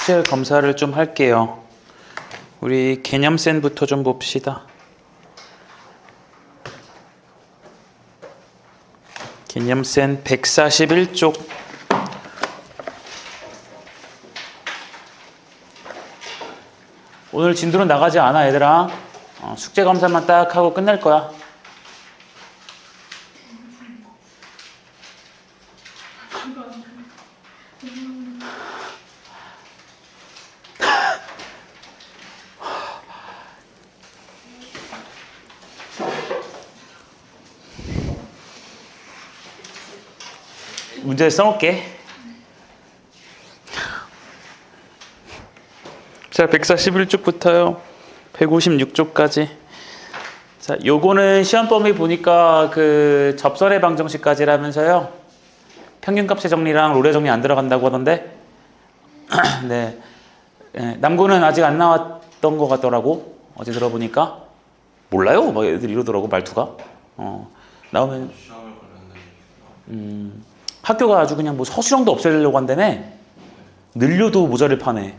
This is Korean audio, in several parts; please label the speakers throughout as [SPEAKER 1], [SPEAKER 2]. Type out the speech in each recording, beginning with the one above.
[SPEAKER 1] 숙제 검사를 좀 할게요. 우리 개념센부터 좀 봅시다. 개념센 141쪽. 오늘 진도는 나가지 않아, 얘들아. 숙제 검사만 딱 하고 끝낼 거야. 문제 써놓을게. 자, 141쪽부터요. 156쪽까지. 자, 요거는 시험 범위 보니까 그 접선의 방정식까지라면서요. 평균값의 정리랑 롤의 정리 안 들어간다고 하던데. 네. 네. 남고는 아직 안 나왔던 것 같더라고. 어제 들어보니까. 몰라요? 막 애들 이러더라고, 말투가. 나오면. 학교가 아주 그냥 뭐 서술형도 없애려고 한다며. 늘려도 모자를 파네.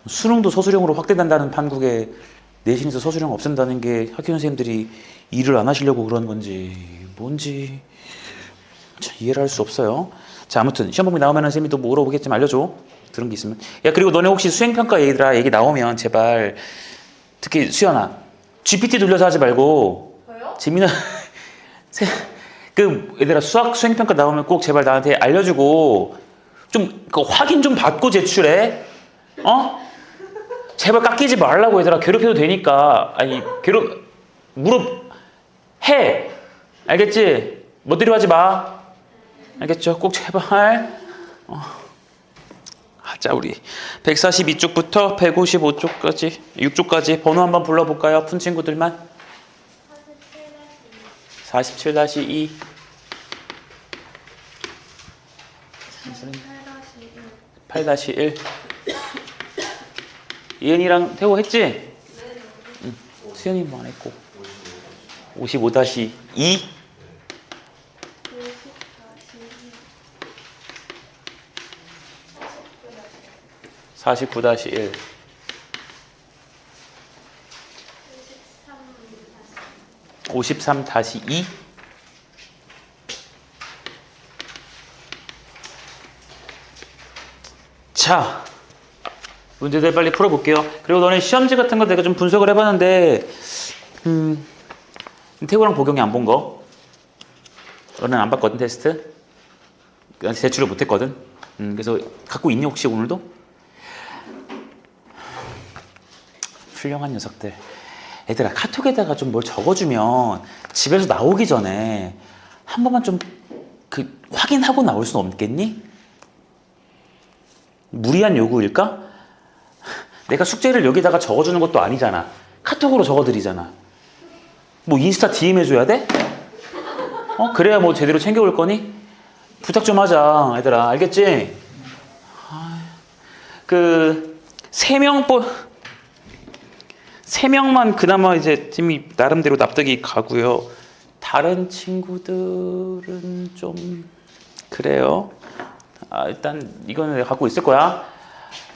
[SPEAKER 1] 수능도 서술형으로 확대된다는 판국에 내신에서 서술형 없앤다는 게 학교 선생님들이 일을 안 하시려고 그런 건지 뭔지 참 이해를 할 수 없어요. 자, 아무튼 시험 범위 나오면 선생님이 또 물어보겠지만 알려줘. 들은 게 있으면. 야, 그리고 너네 혹시 수행평가 얘들아 얘기 나오면 제발, 특히 수연아, GPT 돌려서 하지 말고.
[SPEAKER 2] 저요?
[SPEAKER 1] 재미난 그 얘들아 수학 수행평가 나오면 꼭 제발 나한테 알려주고 좀 그 확인 좀 받고 제출해. 제발 깎이지 말라고. 얘들아 괴롭혀도 되니까. 아니 해. 알겠지? 멋대로 하지 마. 알겠죠? 꼭 제발. 자, 우리 142쪽부터 155쪽까지 6쪽까지 번호 한번 불러볼까요? 푼 친구들만. 47-2 8-1 이은이랑 태호 했지? 응. 수현이 뭐 안 했고. 55-2 49-1 53-2 자, 문제들 빨리 풀어볼게요. 그리고 너네 시험지 같은 거 내가 좀 분석을 해봤는데 태구랑 보경이 안 본 거. 너는 안 봤거든, 테스트. 제출을 못했거든. 그래서 갖고 있니 혹시 오늘도? 훌륭한 녀석들. 얘들아, 카톡에다가 좀 뭘 적어주면 집에서 나오기 전에 한 번만 좀 그 확인하고 나올 수는 없겠니? 무리한 요구일까? 내가 숙제를 여기다가 적어주는 것도 아니잖아. 카톡으로 적어드리잖아. 뭐 인스타 DM 해줘야 돼? 그래야 뭐 제대로 챙겨올 거니? 부탁 좀 하자, 얘들아. 알겠지? 그 3명만 그나마 이제 팀이 나름대로 납득이 가고요. 다른 친구들은 좀 그래요. 일단 이거는 내가 갖고 있을 거야.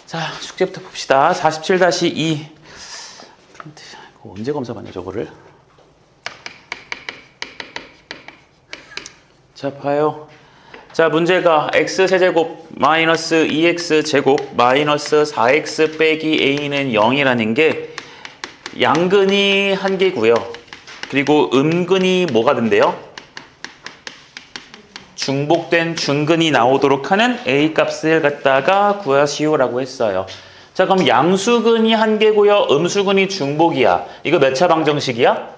[SPEAKER 1] 자, 숙제부터 봅시다. 47-2 이거 언제 검사받냐 저거를. 자, 봐요. 자, 문제가 x세제곱 마이너스 2x제곱 마이너스 4x 빼기 a는 0이라는 게 양근이 한 개고요. 그리고 음근이 뭐가 된대요? 중복된 중근이 나오도록 하는 a 값을 갖다가 구하시오라고 했어요. 자, 그럼 양수근이 한 개고요. 음수근이 중복이야. 이거 몇 차 방정식이야?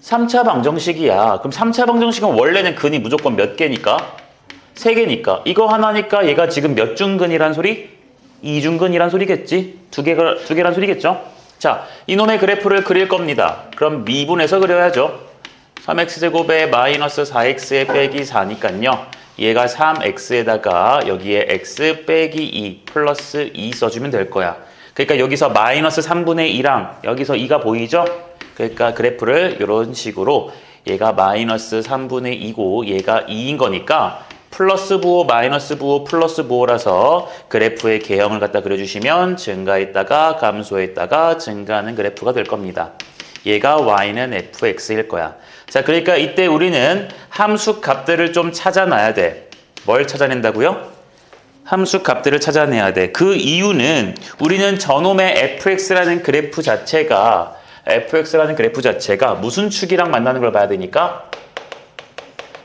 [SPEAKER 1] 3차 방정식이야. 그럼 3차 방정식은 원래는 근이 무조건 몇 개니까? 3개니까. 이거 하나니까 얘가 지금 몇 중근이란 소리? 2중근이란 소리겠지? 두 개란 소리겠죠? 자, 이놈의 그래프를 그릴 겁니다. 그럼 미분해서 그려야죠. 3x제곱에 마이너스 4x에 빼기 4니까요. 얘가 3x에다가 여기에 x 빼기 2 플러스 2 써주면 될 거야. 그러니까 여기서 마이너스 3분의 2랑 여기서 2가 보이죠? 그러니까 그래프를 이런 식으로 얘가 마이너스 3분의 2고 얘가 2인 거니까 플러스 부호, 마이너스 부호, 플러스 부호라서 그래프의 개형을 갖다 그려주시면 증가했다가 감소했다가 증가하는 그래프가 될 겁니다. 얘가 y는 fx일 거야. 자, 그러니까 이때 우리는 함수 값들을 좀 찾아놔야 돼. 뭘 찾아낸다고요? 함수 값들을 찾아내야 돼. 그 이유는 우리는 저놈의 fx라는 그래프 자체가 무슨 축이랑 만나는 걸 봐야 되니까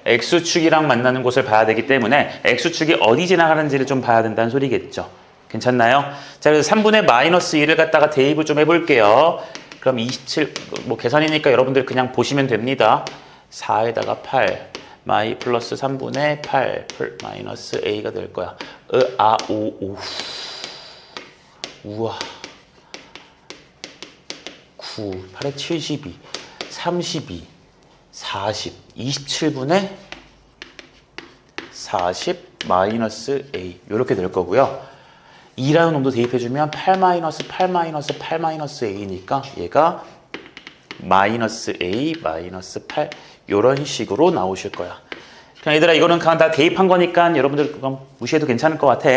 [SPEAKER 1] x축이랑 만나는 곳을 봐야 되기 때문에 x축이 어디 지나가는지를 좀 봐야 된다는 소리겠죠. 괜찮나요? 자, 그래서 3분의 마이너스 1을 갖다가 대입을 좀 해볼게요. 그럼 27, 뭐 계산이니까 여러분들 그냥 보시면 됩니다. 4에다가 8, 마이 플러스 3분의 8 마이너스 a가 될 거야. 우와. 9, 8에 72, 32, 40, 27분의 40 마이너스 a 이렇게 될 거고요. 2라는 놈도 대입해주면 8 마이너스 8 마이너스 8 마이너스 a니까 얘가 마이너스 a 마이너스 8 이런 식으로 나오실 거야. 그냥 얘들아 이거는 그냥 다 대입한 거니까 여러분들 그건 무시해도 괜찮을 것 같아.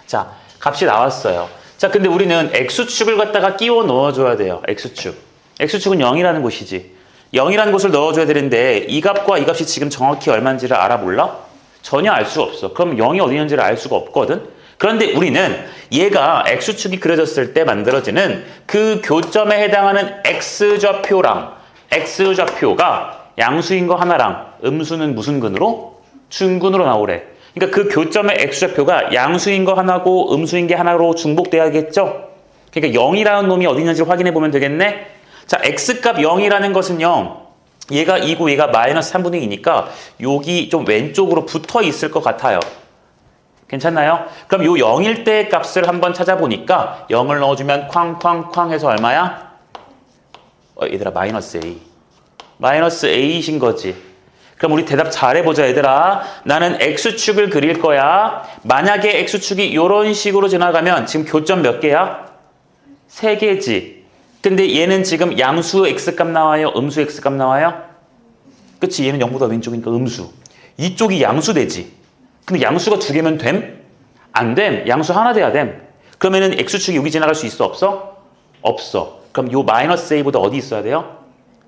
[SPEAKER 1] 자, 값이 나왔어요. 자, 근데 우리는 x축을 갖다가 끼워 넣어줘야 돼요. x축은 0이라는 곳이지. 0이라는 곳을 넣어줘야 되는데 이 값과 이 값이 지금 정확히 얼마인지를 알아 몰라? 전혀 알 수가 없어. 그럼 0이 어디 있는지를 알 수가 없거든. 그런데 우리는 얘가 x축이 그려졌을 때 만들어지는 그 교점에 해당하는 x좌표가 양수인 거 하나랑 음수는 무슨 근으로? 중근으로 나오래. 그러니까 그 교점의 x좌표가 양수인 거 하나고 음수인 게 하나로 중복돼야겠죠? 그러니까 0이라는 놈이 어디 있는지 확인해 보면 되겠네. 자, x값 0이라는 것은요. 얘가 2고 얘가 마이너스 3분의 2니까 여기 좀 왼쪽으로 붙어 있을 것 같아요. 괜찮나요? 그럼 요 0일 때 값을 한번 찾아보니까 0을 넣어주면 쾅쾅쾅 해서 얼마야? 얘들아 마이너스 a. 마이너스 a이신 거지. 그럼 우리 대답 잘해보자 얘들아. 나는 x축을 그릴 거야. 만약에 x축이 이런 식으로 지나가면 지금 교점 몇 개야? 3개지. 근데 얘는 지금 양수 x값 나와요? 음수 x값 나와요? 그치? 얘는 0보다 왼쪽이니까 음수. 이쪽이 양수 되지. 근데 양수가 2개면 됨? 안 됨. 양수 하나 돼야 됨. 그러면은 x축이 여기 지나갈 수 있어? 없어? 없어. 그럼 요 마이너스 a보다 어디 있어야 돼요?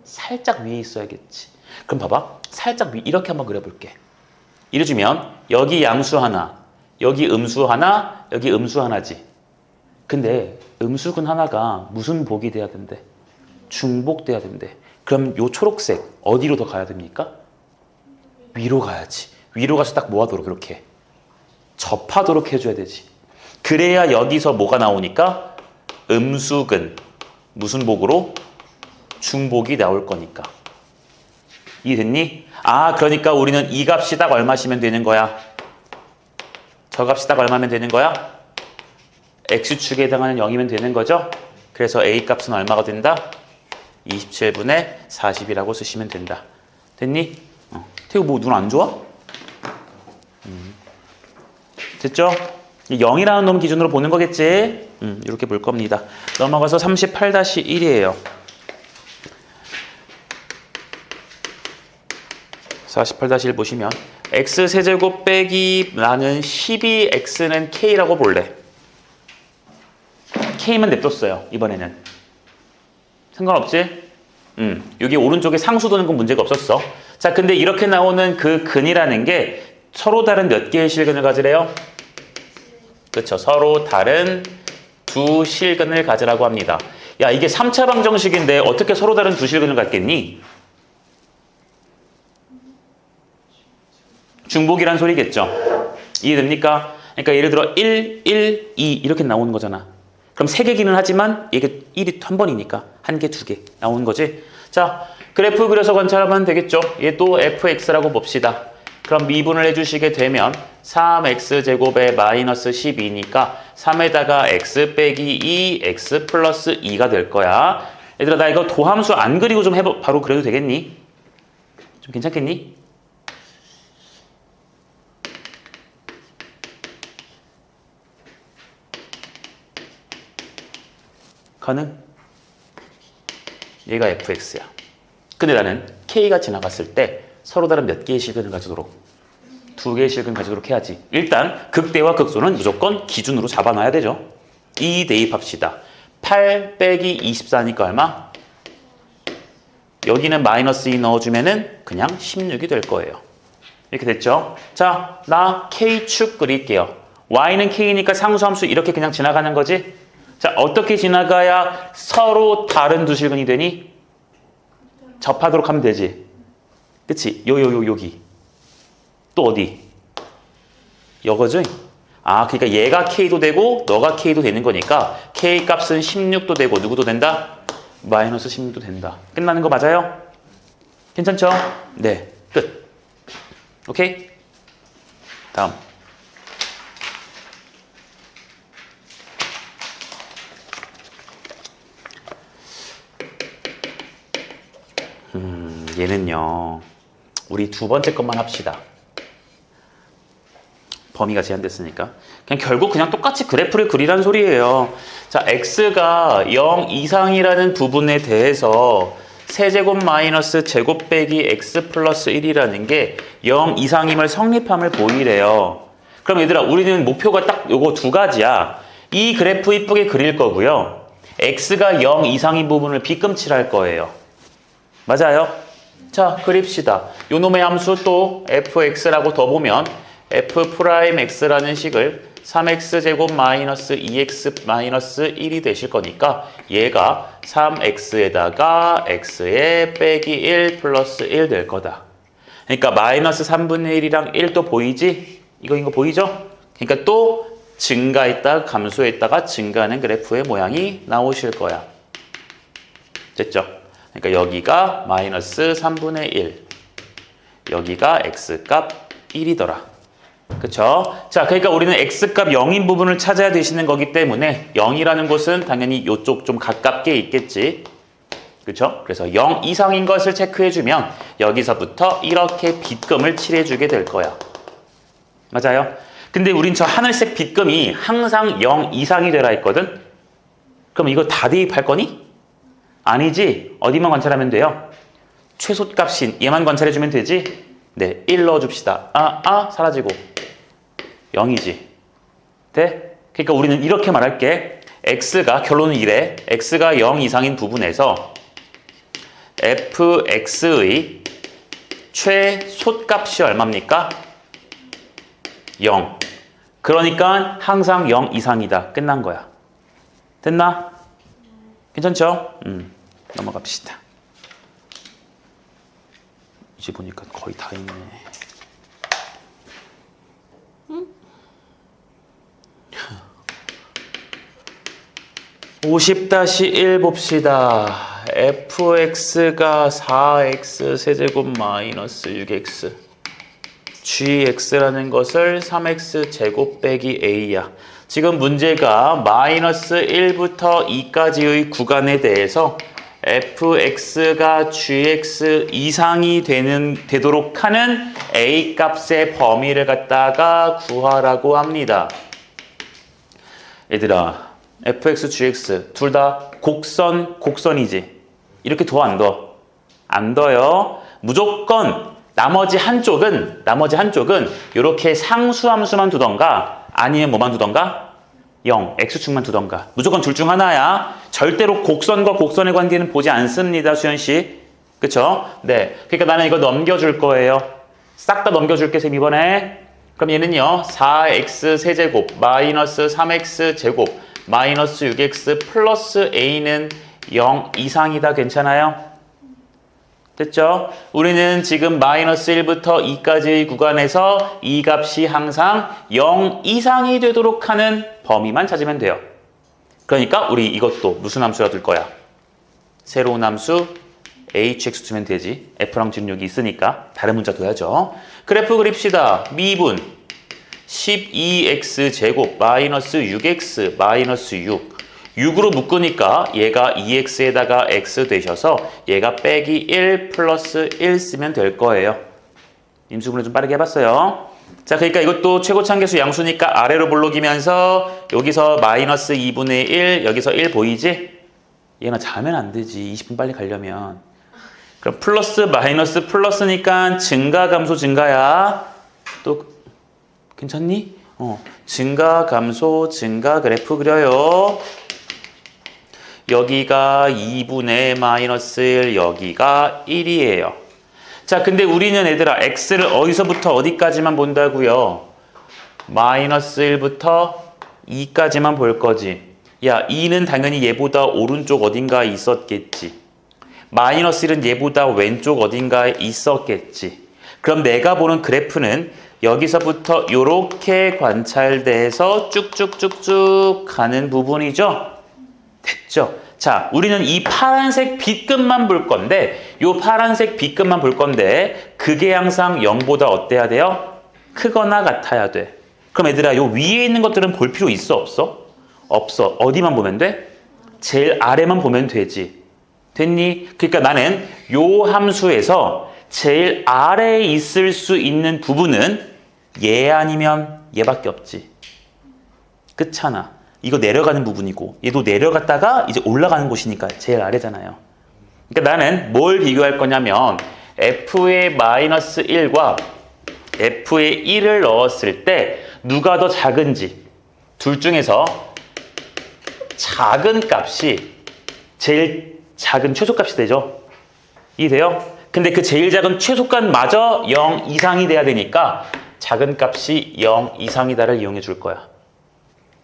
[SPEAKER 1] 살짝 위에 있어야겠지. 그럼 봐봐. 살짝 위 이렇게 한번 그려볼게. 이래주면 여기 양수 하나, 여기 음수 하나, 여기 음수 하나지. 근데 음수근 하나가 무슨 복이 돼야 된대? 중복돼야 된대. 그럼 요 초록색 어디로 더 가야 됩니까? 위로 가야지. 위로 가서 딱 뭐하도록 이렇게 접하도록 해줘야 되지. 그래야 여기서 뭐가 나오니까 음수근 무슨 복으로? 중복이 나올 거니까. 이해됐니? 아, 그러니까 우리는 이 값이 딱 얼마시면 되는 거야? 저 값이 딱 얼마면 되는 거야? x축에 해당하는 0이면 되는 거죠? 그래서 a 값은 얼마가 된다? 27분의 40이라고 쓰시면 된다. 됐니? 태우 뭐 눈 안 좋아? 됐죠? 0이라는 놈 기준으로 보는 거겠지? 이렇게 볼 겁니다. 넘어가서 38-1이에요. 48-1 보시면 x세제곱 빼기 나는 12x는 k라고 볼래. k만 냅뒀어요. 이번에는. 상관없지? 여기 오른쪽에 상수 도는 건 문제가 없었어. 자, 근데 이렇게 나오는 그 근이라는 게 서로 다른 몇 개의 실근을 가지래요? 그렇죠. 서로 다른 두 실근을 가지라고 합니다. 야, 이게 3차 방정식인데 어떻게 서로 다른 두 실근을 갖겠니? 중복이란 소리겠죠. 이해됩니까? 그러니까 예를 들어 1, 1, 2 이렇게 나오는 거잖아. 그럼 3개기는 하지만 이게 1이 한 번이니까 1개, 2개 나오는 거지. 자, 그래프 그려서 관찰하면 되겠죠. 얘 또 fx라고 봅시다. 그럼 미분을 해주시게 되면 3x제곱에 마이너스 12니까 3에다가 x 빼기 2, x 플러스 2가 될 거야. 얘들아, 나 이거 도함수 안 그리고 좀 바로 그려도 되겠니? 좀 괜찮겠니? 가능? 얘가 fx야. 근데 나는 k가 지나갔을 때 서로 다른 몇 개의 실근을 가지도록? 두 개의 실근 가지도록 해야지. 일단 극대와 극소는 무조건 기준으로 잡아놔야 되죠. 2 대입합시다. 8 빼기 24니까 얼마? 여기는 마이너스 2 넣어주면은 그냥 16이 될 거예요. 이렇게 됐죠? 자, 나 K축 그릴게요. Y는 K니까 상수함수 이렇게 그냥 지나가는 거지? 자, 어떻게 지나가야 서로 다른 두 실근이 되니? 접하도록 하면 되지. 그치? 여기. 또 어디? 여거지? 아, 그러니까 얘가 K도 되고 너가 K도 되는 거니까 K 값은 16도 되고 누구도 된다? 마이너스 16도 된다. 끝나는 거 맞아요? 괜찮죠? 네, 끝. 오케이? 다음. 얘는요, 우리 두 번째 것만 합시다. 범위가 제한됐으니까. 그냥 결국 그냥 똑같이 그래프를 그리란 소리예요. 자, x가 0 이상이라는 부분에 대해서 세제곱 마이너스 제곱 빼기 x 플러스 1이라는 게 0 이상임을 성립함을 보이래요. 그럼 얘들아, 우리는 목표가 딱 요거 두 가지야. 이 그래프 이쁘게 그릴 거고요. x가 0 이상인 부분을 비끔칠할 거예요. 맞아요? 자, 그립시다. 요 놈의 함수 또 fx라고 더 보면 f'x라는 식을 3x제곱 마이너스 2x 마이너스 1이 되실 거니까 얘가 3x에다가 x에 빼기 1 플러스 1 될 거다. 그러니까 마이너스 3분의 1이랑 1도 보이지? 이거 보이죠? 그러니까 또 증가했다가 감소했다가 증가하는 그래프의 모양이 나오실 거야. 됐죠? 그러니까 여기가 마이너스 3분의 1, 여기가 x값 1이더라. 그쵸? 자, 그러니까 우리는 x값 0인 부분을 찾아야 되시는 거기 때문에 0이라는 곳은 당연히 이쪽 좀 가깝게 있겠지. 그쵸? 그래서 0 이상인 것을 체크해주면 여기서부터 이렇게 빗금을 칠해주게 될 거야. 맞아요? 근데 우린 저 하늘색 빗금이 항상 0 이상이 되라 했거든? 그럼 이거 다 대입할 거니? 아니지. 어디만 관찰하면 돼요? 최소값인 얘만 관찰해주면 되지? 네, 1 넣어줍시다. 사라지고 0이지. 돼? 그러니까 우리는 이렇게 말할게. x가, 결론은 이래. x가 0 이상인 부분에서 fx의 최소값이 얼마입니까? 0. 그러니까 항상 0 이상이다. 끝난 거야. 됐나? 괜찮죠? 넘어갑시다. 이제 보니까 거의 다 있네. 50-1 봅시다. fx가 4x 세제곱 마이너스 6x gx라는 것을 3x 제곱 빼기 a야. 지금 문제가 마이너스 1부터 2까지의 구간에 대해서 fx가 gx 이상이 되도록 하는 a 값의 범위를 갖다가 구하라고 합니다. 얘들아, fx, gx 둘 다 곡선이지. 이렇게 둬 안 둬? 안 둬요. 무조건 나머지 한쪽은 이렇게 상수함수만 두던가 아니면 뭐만 두던가? 0, x축만 두던가. 무조건 둘 중 하나야. 절대로 곡선과 곡선의 관계는 보지 않습니다, 수연씨. 그쵸? 네. 그러니까 나는 이거 넘겨줄 거예요. 싹 다 넘겨줄게, 쌤, 이번에. 그럼 얘는요, 4x 세제곱 마이너스 3x 제곱 마이너스 6x 플러스 a는 0 이상이다. 괜찮아요? 됐죠? 우리는 지금 마이너스 1부터 2까지의 구간에서 이 값이 항상 0 이상이 되도록 하는 범위만 찾으면 돼요. 그러니까 우리 이것도 무슨 함수라 둘 거야? 새로운 함수 hx 두면 되지. f랑 지금 여기 있으니까 다른 문자 둬야죠. 그래프 그립시다. 미분 12x 제곱 마이너스 6x 마이너스 6 6으로 묶으니까 얘가 2x에다가 x 되셔서 얘가 빼기 1 플러스 1 쓰면 될 거예요. 임수분해 좀 빠르게 해봤어요. 자, 그러니까 이것도 최고차함계수 양수니까 아래로 볼록이면서 여기서 마이너스 2분의 1 여기서 1 보이지? 얘나 자면 안 되지. 20분 빨리 가려면. 그럼 플러스 마이너스 플러스니까 증가 감소 증가야. 또 괜찮니? 증가 감소 증가 그래프 그려요. 여기가 2분의 마이너스 1, 여기가 1이에요. 자, 근데 우리는 얘들아 x를 어디서부터 어디까지만 본다고요? 마이너스 1부터 2까지만 볼 거지. 야, 2는 당연히 얘보다 오른쪽 어딘가에 있었겠지. 마이너스 1은 얘보다 왼쪽 어딘가에 있었겠지. 그럼 내가 보는 그래프는 여기서부터 이렇게 관찰돼서 쭉쭉쭉쭉 가는 부분이죠. 됐죠? 자, 우리는 이 파란색 B급만 볼 건데 이 파란색 B급만 볼 건데 그게 항상 0보다 어때야 돼요? 크거나 같아야 돼. 그럼 얘들아 요 위에 있는 것들은 볼 필요 있어 없어? 없어. 어디만 보면 돼? 제일 아래만 보면 되지. 됐니? 그러니까 나는 요 함수에서 제일 아래에 있을 수 있는 부분은 얘 아니면 얘밖에 없지. 끝잖아. 이거 내려가는 부분이고 얘도 내려갔다가 이제 올라가는 곳이니까 제일 아래잖아요. 그러니까 나는 뭘 비교할 거냐면 f의 마이너스 1과 f의 1을 넣었을 때 누가 더 작은지 둘 중에서 작은 값이 제일 작은 최소값이 되죠. 이해돼요? 근데 그 제일 작은 최소값마저 0 이상이 돼야 되니까 작은 값이 0 이상이다를 이용해 줄 거야.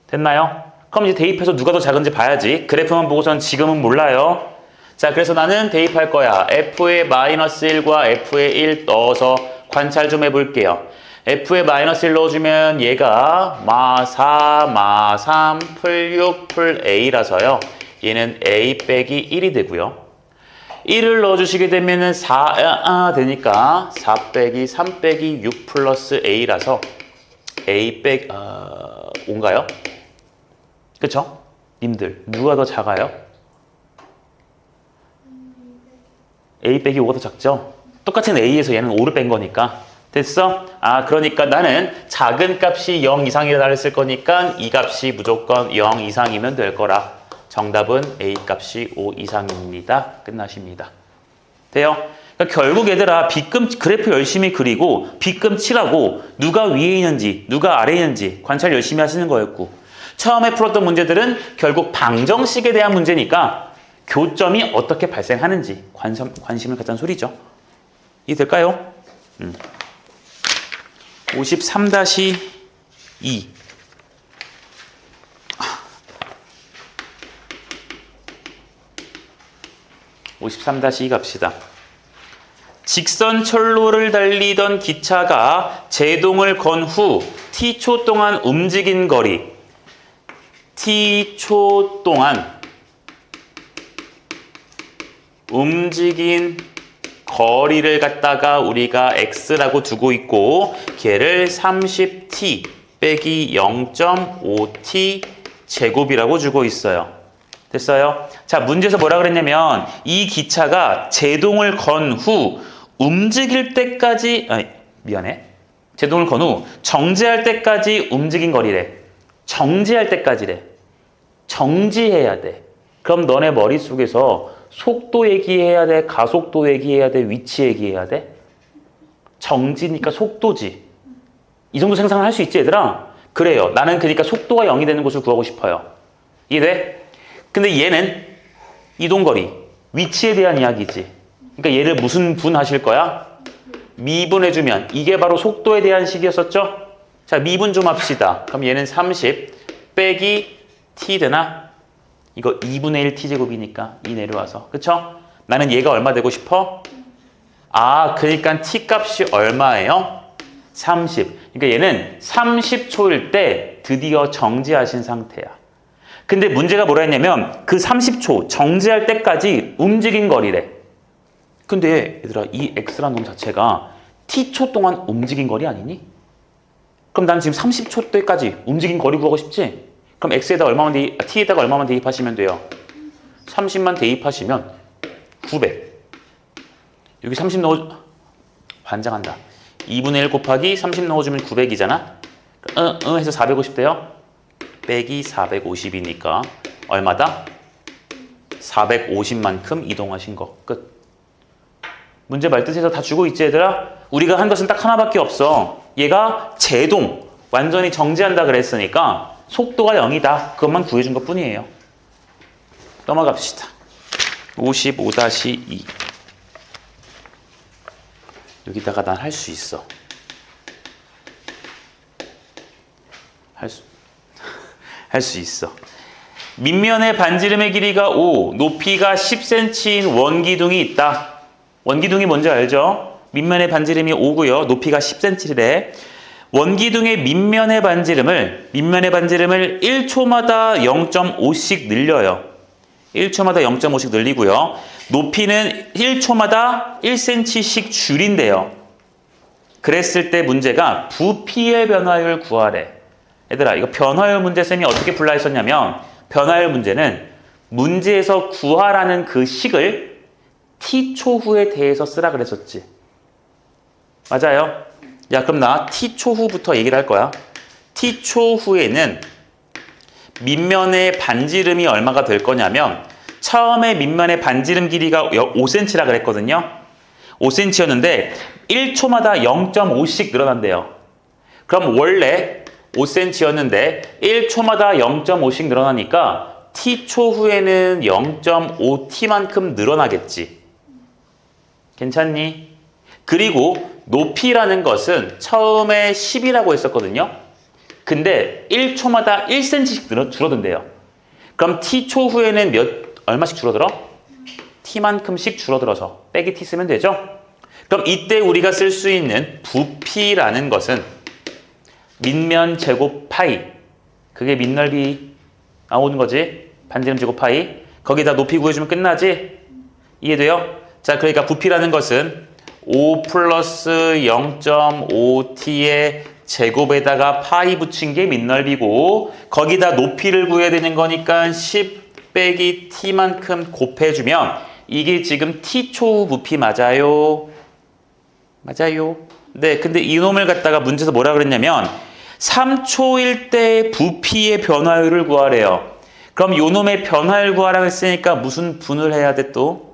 [SPEAKER 1] 됐나요? 그럼 이제 대입해서 누가 더 작은지 봐야지. 그래프만 보고선 지금은 몰라요. 자, 그래서 나는 대입할 거야. f의 마이너스 1과 f의 1 넣어서 관찰 좀 해볼게요. f의 마이너스 1 넣어주면 얘가 마 4, 마 3, 풀 6, 풀 a라서요. 얘는 a 빼기 1이 되고요. 1을 넣어주시게 되면은 4 되니까 4 빼기 3 빼기 6 플러스 a라서 a 빼기 5인가요? 그쵸? 님들 누가 더 작아요? a 빼기 5가 더 작죠? 똑같은 a에서 얘는 5를 뺀 거니까. 됐어? 그러니까 나는 작은 값이 0 이상이라 했을 거니까 이 값이 무조건 0 이상이면 될 거라. 정답은 a 값이 5 이상입니다. 끝나십니다. 돼요? 그러니까 결국 얘들아 B금 그래프 열심히 그리고 B금 칠하고 누가 위에 있는지 누가 아래에 있는지 관찰 열심히 하시는 거였고, 처음에 풀었던 문제들은 결국 방정식에 대한 문제니까 교점이 어떻게 발생하는지 관심을 갖자는 소리죠. 이해될까요? 53-2 53-2 갑시다. 직선 철로를 달리던 기차가 제동을 건 후 t초 동안 움직인 거리, t초 동안 움직인 거리를 갖다가 우리가 x라고 두고 있고 걔를 30t 빼기 0.5t 제곱이라고 주고 있어요. 됐어요? 자, 문제에서 뭐라 그랬냐면 이 기차가 제동을 건 후 움직일 때까지 제동을 건 후 정지할 때까지 움직인 거리래. 정지할 때까지래. 정지해야 돼. 그럼 너네 머릿속에서 속도 얘기해야 돼? 가속도 얘기해야 돼? 위치 얘기해야 돼? 정지니까 속도지. 이 정도 생각을 할 수 있지 얘들아? 그래요. 나는 그러니까 속도가 0이 되는 곳을 구하고 싶어요. 이해돼? 근데 얘는 이동거리, 위치에 대한 이야기지. 그러니까 얘를 무슨 분 하실 거야? 미분해주면 이게 바로 속도에 대한 식이었었죠? 자, 미분 좀 합시다. 그럼 얘는 30 빼기 t 되나? 이거 2분의 1 t제곱이니까 2 내려와서. 그쵸? 나는 얘가 얼마 되고 싶어? 그러니까 t 값이 얼마예요? 30. 그러니까 얘는 30초일 때 드디어 정지하신 상태야. 근데 문제가 뭐라 했냐면 그 30초 정지할 때까지 움직인 거리래. 근데 얘들아 이 x라는 놈 자체가 t초 동안 움직인 거리 아니니? 그럼 난 지금 30초 때까지 움직인 거리 구하고 싶지? 그럼 x에다 t에다가 얼마만 대입하시면 돼요? 30만 대입하시면 900. 여기 30 환장한다. 2분의 1 곱하기 30 넣어주면 900이잖아? 해서 450 돼요? 빼기 450이니까 얼마다? 450만큼 이동하신 거. 끝. 문제 말뜻에서 다 주고 있지 얘들아? 우리가 한 것은 딱 하나밖에 없어. 얘가 제동, 완전히 정지한다 그랬으니까 속도가 0이다. 그것만 구해준 것 뿐이에요. 넘어갑시다. 55-2. 여기다가 난 할 수 있어. 할 수 있어. 밑면의 반지름의 길이가 5, 높이가 10cm인 원기둥이 있다. 원기둥이 뭔지 알죠? 밑면의 반지름이 5고요. 높이가 10cm래. 원기둥의 밑면의 반지름을 1초마다 0.5씩 늘려요. 1초마다 0.5씩 늘리고요. 높이는 1초마다 1cm씩 줄인대요. 그랬을 때 문제가 부피의 변화율 구하래. 얘들아, 이거 변화율 문제 쌤이 어떻게 풀라 했었냐면 변화율 문제는 문제에서 구하라는 그 식을 t초 후에 대해서 쓰라 그랬었지. 맞아요? 야, 그럼 나 t초 후부터 얘기를 할 거야. t초 후에는 밑면의 반지름이 얼마가 될 거냐면 처음에 밑면의 반지름 길이가 5cm라 그랬거든요. 5cm였는데 1초마다 0.5씩 늘어난대요. 그럼 원래 5cm였는데 1초마다 0.5씩 늘어나니까 t초 후에는 0.5t만큼 늘어나겠지. 괜찮니? 그리고 높이라는 것은 처음에 10이라고 했었거든요. 근데 1초마다 1cm씩 줄어든대요. 그럼 t초 후에는 얼마씩 줄어들어? t만큼씩 줄어들어서 빼기 t 쓰면 되죠? 그럼 이때 우리가 쓸 수 있는 부피라는 것은 밑면 제곱 파이. 그게 밑넓이 나오는 거지. 반지름 제곱 파이. 거기다 높이 구해주면 끝나지? 이해돼요? 자, 그러니까 부피라는 것은 5 플러스 0.5t의 제곱에다가 파이 붙인 게 밑넓이고 거기다 높이를 구해야 되는 거니까 10 빼기 t만큼 곱해주면 이게 지금 t초 부피 맞아요? 맞아요. 네, 근데 이놈을 갖다가 문제에서 뭐라 그랬냐면 3초일 때 부피의 변화율을 구하래요. 그럼 요놈의 변화율 구하라고 했으니까 무슨 분을 해야 돼 또?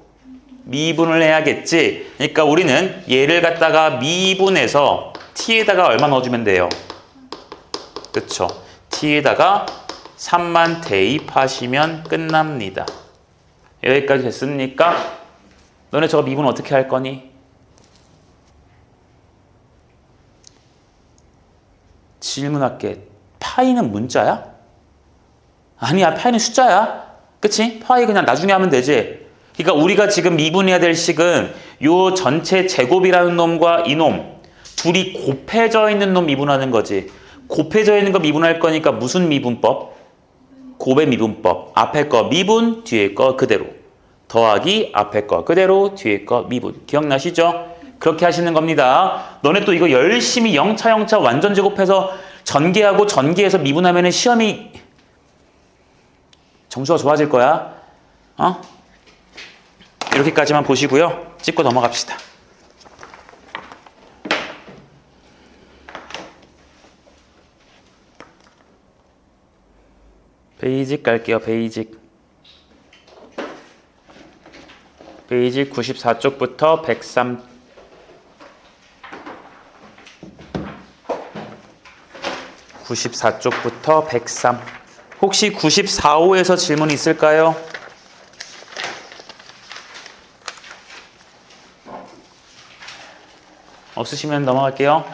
[SPEAKER 1] 미분을 해야겠지. 그러니까 우리는 얘를 갖다가 미분해서 t에다가 얼마 넣어주면 돼요? 그쵸. t에다가 3만 대입하시면 끝납니다. 여기까지 됐습니까? 너네 저거 미분 어떻게 할 거니? 질문할게. 파이는 문자야? 아니야, 파이는 숫자야. 그치? 파이 그냥 나중에 하면 되지. 그러니까 우리가 지금 미분해야 될 식은 요 전체 제곱이라는 놈과 이놈 둘이 곱해져 있는 놈 미분하는 거지. 곱해져 있는 거 미분할 거니까 무슨 미분법? 곱의 미분법. 앞에 거 미분, 뒤에 거 그대로. 더하기 앞에 거 그대로, 뒤에 거 미분. 기억나시죠? 그렇게 하시는 겁니다. 너네 또 이거 열심히 영차 완전 제곱해서 전개하고 전개해서 미분하면 시험이 점수가 좋아질 거야. 어? 이렇게까지만 보시고요. 찍고 넘어갑시다. 베이직 갈게요. 베이직 94쪽부터 103. (94쪽부터) 103. 혹시 94호에서 질문 있을까요? 없으시면 넘어갈게요.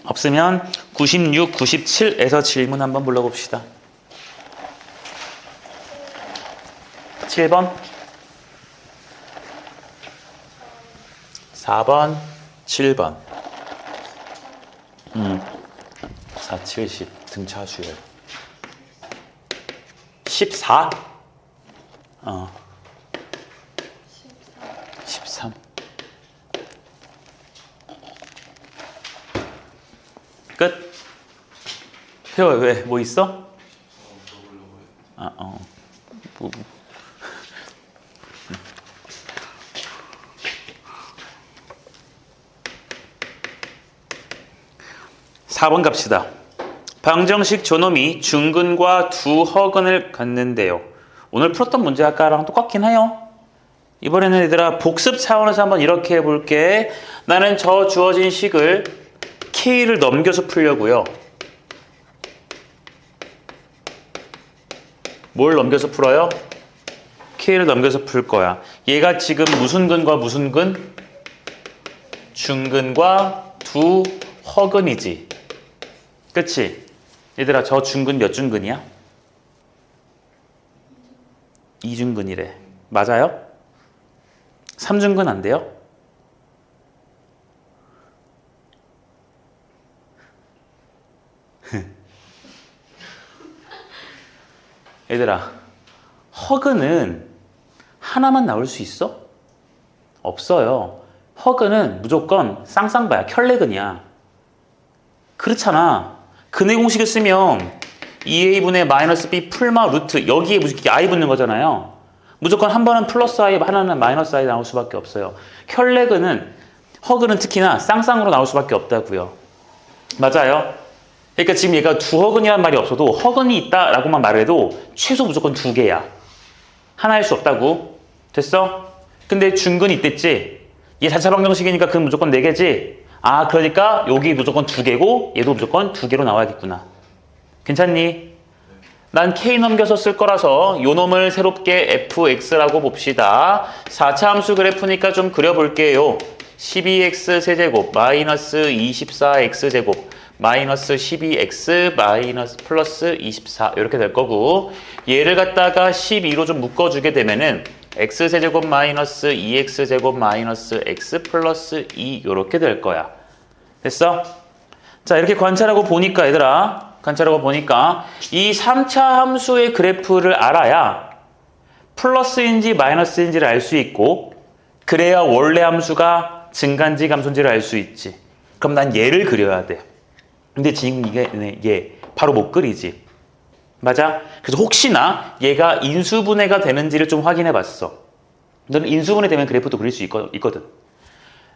[SPEAKER 1] 없으면 96, 97에서 질문 한번 불러봅시다. 7번, 4번, 7번. 4, 70 등차수열. 14? 13. 끝. 태호 왜? 뭐 있어? 뭐. 4번 갑시다. 방정식 저놈이 중근과 두 허근을 갖는데요. 오늘 풀었던 문제 아까랑 똑같긴 해요. 이번에는 얘들아 복습 차원에서 한번 이렇게 해볼게. 나는 저 주어진 식을 K를 넘겨서 풀려고요. 뭘 넘겨서 풀어요? K를 넘겨서 풀 거야. 얘가 지금 무슨 근과 무슨 근? 중근과 두 허근이지. 그치? 얘들아 저 중근 몇 중근이야? 2중근이래. 맞아요? 3중근 안 돼요? 얘들아 허근은 하나만 나올 수 있어? 없어요. 허근은 무조건 쌍쌍바야. 켤레근이야. 그렇잖아. 근의 공식을 쓰면 2a분의 마이너스 b 풀마 루트 여기에 무조건 i 붙는 거잖아요. 무조건 한 번은 플러스 i, 하나는 마이너스 i 나올 수밖에 없어요. 켤레근은 허근은 특히나 쌍쌍으로 나올 수밖에 없다고요. 맞아요. 그러니까 지금 얘가 두 허근이란 말이 없어도 허근이 있다라고만 말해도 최소 무조건 두 개야. 하나일 수 없다고. 됐어? 근데 중근이 있댔지? 얘 4차 방정식이니까 근 무조건 4개지? 아 그러니까 여기 무조건 2개고 얘도 무조건 2개로 나와야겠구나. 괜찮니? 난 K 넘겨서 쓸 거라서 요 놈을 새롭게 fx라고 봅시다. 4차 함수 그래프니까 좀 그려볼게요. 12x 세제곱 마이너스 24x 제곱 마이너스 12x 마이너스 플러스 24 이렇게 될 거고 얘를 갖다가 12로 좀 묶어주게 되면은 x세제곱 마이너스 2x제곱 마이너스 x 플러스 2 이렇게 될 거야. 됐어? 자 이렇게 관찰하고 보니까 얘들아 관찰하고 보니까 이 3차 함수의 그래프를 알아야 플러스인지 마이너스인지를 알 수 있고 그래야 원래 함수가 증가인지 감소인지를 알 수 있지. 그럼 난 얘를 그려야 돼. 근데 지금 이게 얘 바로 못 그리지. 맞아? 그래서 혹시나 얘가 인수분해가 되는지를 좀 확인해 봤어. 너는 인수분해 되면 그래프도 그릴 수 있거든.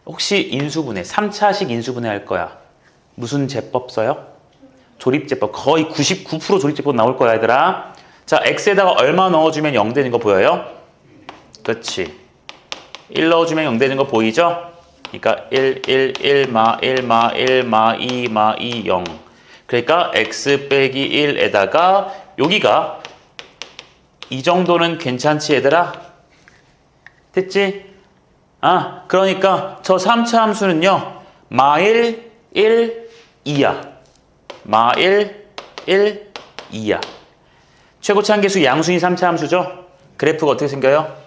[SPEAKER 1] 혹시 인수분해, 3차식 인수분해 할 거야. 무슨 제법 써요? 조립제법. 거의 99% 조립제법 나올 거야 얘들아. 자, x에다가 얼마 넣어주면 0 되는 거 보여요? 그렇지. 1 넣어주면 0 되는 거 보이죠? 그러니까 1, 1, 1, 마, 1, 마, 1, 마, 2, 마, 2, 0. 그러니까 x 빼기 1에다가 여기가 이 정도는 괜찮지 얘들아? 됐지? 아, 그러니까 저 3차 함수는요. 마1, 1, 2야. 마1, 1, 2야. 최고치 한계수 양수인 3차 함수죠? 그래프가 어떻게 생겨요?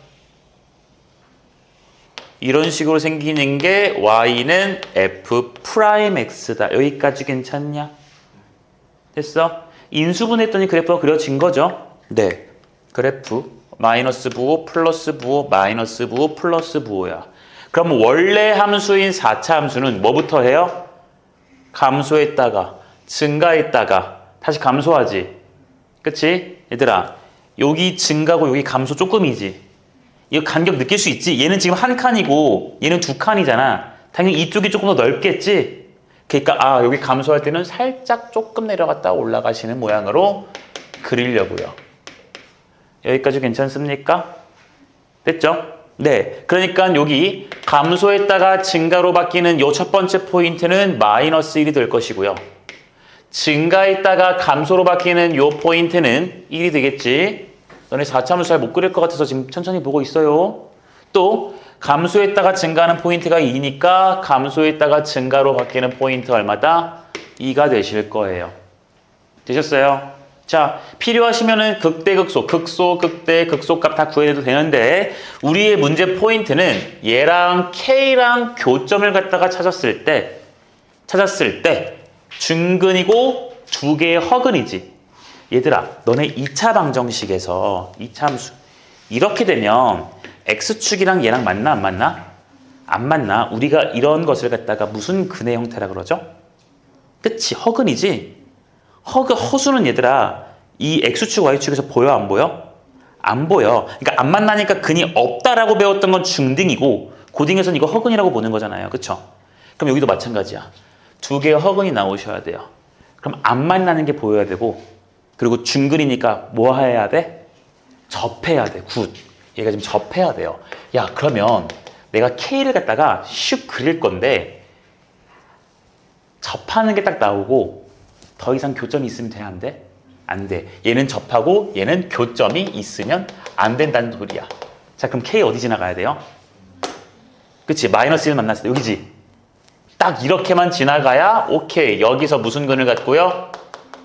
[SPEAKER 1] 이런 식으로 생기는 게 y는 f'x다. 여기까지 괜찮냐? 됐어? 인수분해했더니 그래프가 그려진 거죠? 네. 그래프 마이너스 부호, 플러스 부호, 마이너스 부호, 플러스 부호야. 그럼 원래 함수인 4차 함수는 뭐부터 해요? 감소했다가 증가했다가 다시 감소하지. 그치? 얘들아 여기 증가고 여기 감소 조금이지. 이거 간격 느낄 수 있지? 얘는 지금 한 칸이고 얘는 두 칸이잖아. 당연히 이쪽이 조금 더 넓겠지? 그러니까 아 여기 감소할 때는 살짝 조금 내려갔다 올라가시는 모양으로 그리려고요. 여기까지 괜찮습니까? 됐죠? 네. 그러니까 여기 감소했다가 증가로 바뀌는 요 첫 번째 포인트는 마이너스 1이 될 것이고요. 증가했다가 감소로 바뀌는 요 포인트는 1이 되겠지. 너네 4차 함수 잘 못 그릴 것 같아서 지금 천천히 보고 있어요. 또 감소했다가 증가하는 포인트가 2니까 감소했다가 증가로 바뀌는 포인트 얼마다? 2가 되실 거예요. 되셨어요? 자, 필요하시면은 극대, 극소, 극대, 극소값 다 구해내도 되는데 우리의 문제 포인트는 얘랑 K랑 교점을 갖다가 찾았을 때 중근이고 두 개의 허근이지. 얘들아, 너네 2차 방정식에서 2차 함수 이렇게 되면 X축이랑 얘랑 맞나 안 맞나? 안 맞나? 우리가 이런 것을 갖다가 무슨 근의 형태라 그러죠? 그치? 허근이지? 허수는 얘들아 이 X축, Y축에서 보여 안 보여? 안 보여. 그러니까 안 만나니까 근이 없다라고 배웠던 건 중등이고 고등에서는 이거 허근이라고 보는 거잖아요. 그쵸? 그럼 여기도 마찬가지야. 두 개의 허근이 나오셔야 돼요. 그럼 안 만나는 게 보여야 되고 그리고 중근이니까 뭐 해야 돼? 접해야 돼. 굿. 얘가 좀 접해야 돼요. 야, 그러면 내가 K를 갖다가 슉 그릴 건데 접하는 게 딱 나오고 더 이상 교점이 있으면 돼? 안 돼? 안 돼. 얘는 접하고 얘는 교점이 있으면 안 된다는 소리야. 자, 그럼 K 어디 지나가야 돼요? 그치? 마이너스 1 만났을 때 여기지? 딱 이렇게만 지나가야 오케이. 여기서 무슨 근을 갖고요?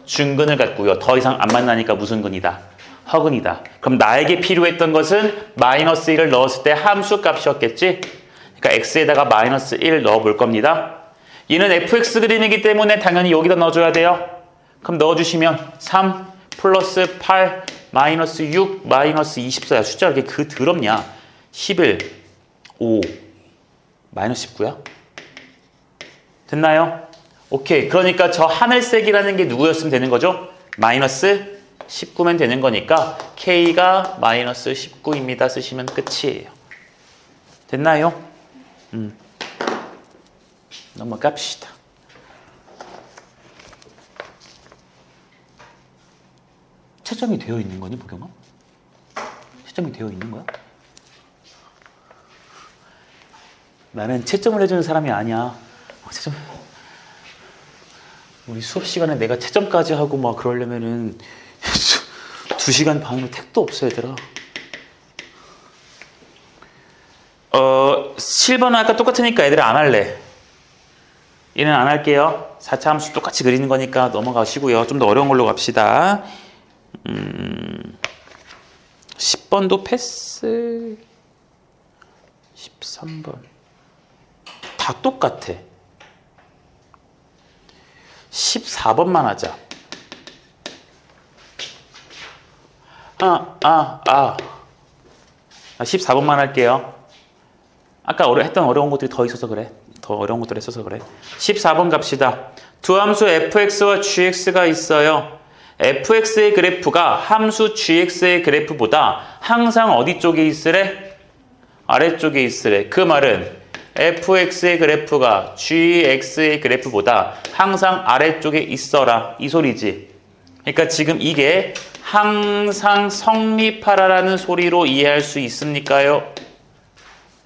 [SPEAKER 1] 중근을 갖고요. 더 이상 안 만나니까 무슨 근이다? 허근이다. 그럼 나에게 필요했던 것은 마이너스 1을 넣었을 때 함수 값이었겠지? 그러니까 x에다가 마이너스 1 넣어볼 겁니다. 얘는 fx 그림이기 때문에 당연히 여기다 넣어줘야 돼요. 그럼 넣어주시면 3 플러스 8 마이너스 6 마이너스 24야. 숫자가 이렇게 그 더럽냐? 11 5 마이너스 19야? 됐나요? 오케이. 그러니까 저 하늘색이라는 게 누구였으면 되는 거죠? 마이너스 19면 되는 거니까 K가 마이너스 19입니다. 쓰시면 끝이에요. 됐나요? 넘어갑시다. 채점이 되어 있는 거니, 보경아? 채점이 되어 있는 거야? 나는 채점을 해주는 사람이 아니야. 채점. 우리 수업 시간에 내가 채점까지 하고 막 그러려면은 2시간 반으로 택도 없어, 얘들아. 7번은 아까 똑같으니까 애들 안 할래. 얘는 안 할게요. 4차 함수 똑같이 그리는 거니까 넘어가시고요. 좀 더 어려운 걸로 갑시다. 10번도 패스. 13번. 다 똑같아. 14번만 하자. 14번만 할게요. 아까 했던 어려운 것들이 더 있어서 그래. 더 어려운 것들 했어서 그래. 14번 갑시다. 두 함수 fx와 gx가 있어요. fx의 그래프가 함수 gx의 그래프보다 항상 어디 쪽에 있으래? 아래쪽에 있으래. 그 말은 fx의 그래프가 gx의 그래프보다 항상 아래쪽에 있어라. 이 소리지. 그러니까 지금 이게 항상 성립하라라는 소리로 이해할 수 있습니까요?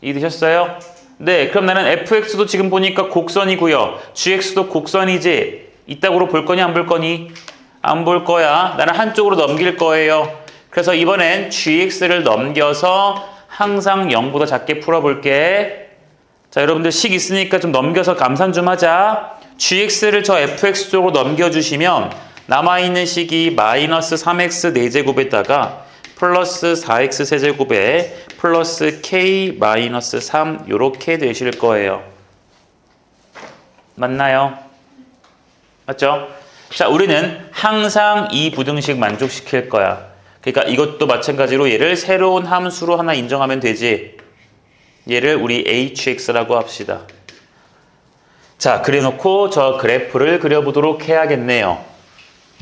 [SPEAKER 1] 이해되셨어요? 네, 그럼 나는 fx도 지금 보니까 곡선이고요. gx도 곡선이지. 이따구로 볼 거니 안 볼 거니? 안 볼 거야. 나는 한쪽으로 넘길 거예요. 그래서 이번엔 gx를 넘겨서 항상 0보다 작게 풀어볼게. 자, 여러분들 식 있으니까 좀 넘겨서 감산 좀 하자. gx를 저 fx 쪽으로 넘겨주시면 남아있는 식이 마이너스 3x 4제곱에다가 플러스 4x 세제곱에 플러스 k 마이너스 3 요렇게 되실 거예요. 맞나요? 맞죠? 자, 우리는 항상 이 부등식 만족시킬 거야. 그러니까 이것도 마찬가지로 얘를 새로운 함수로 하나 인정하면 되지. 얘를 우리 hx라고 합시다. 자, 그려놓고 저 그래프를 그려보도록 해야겠네요.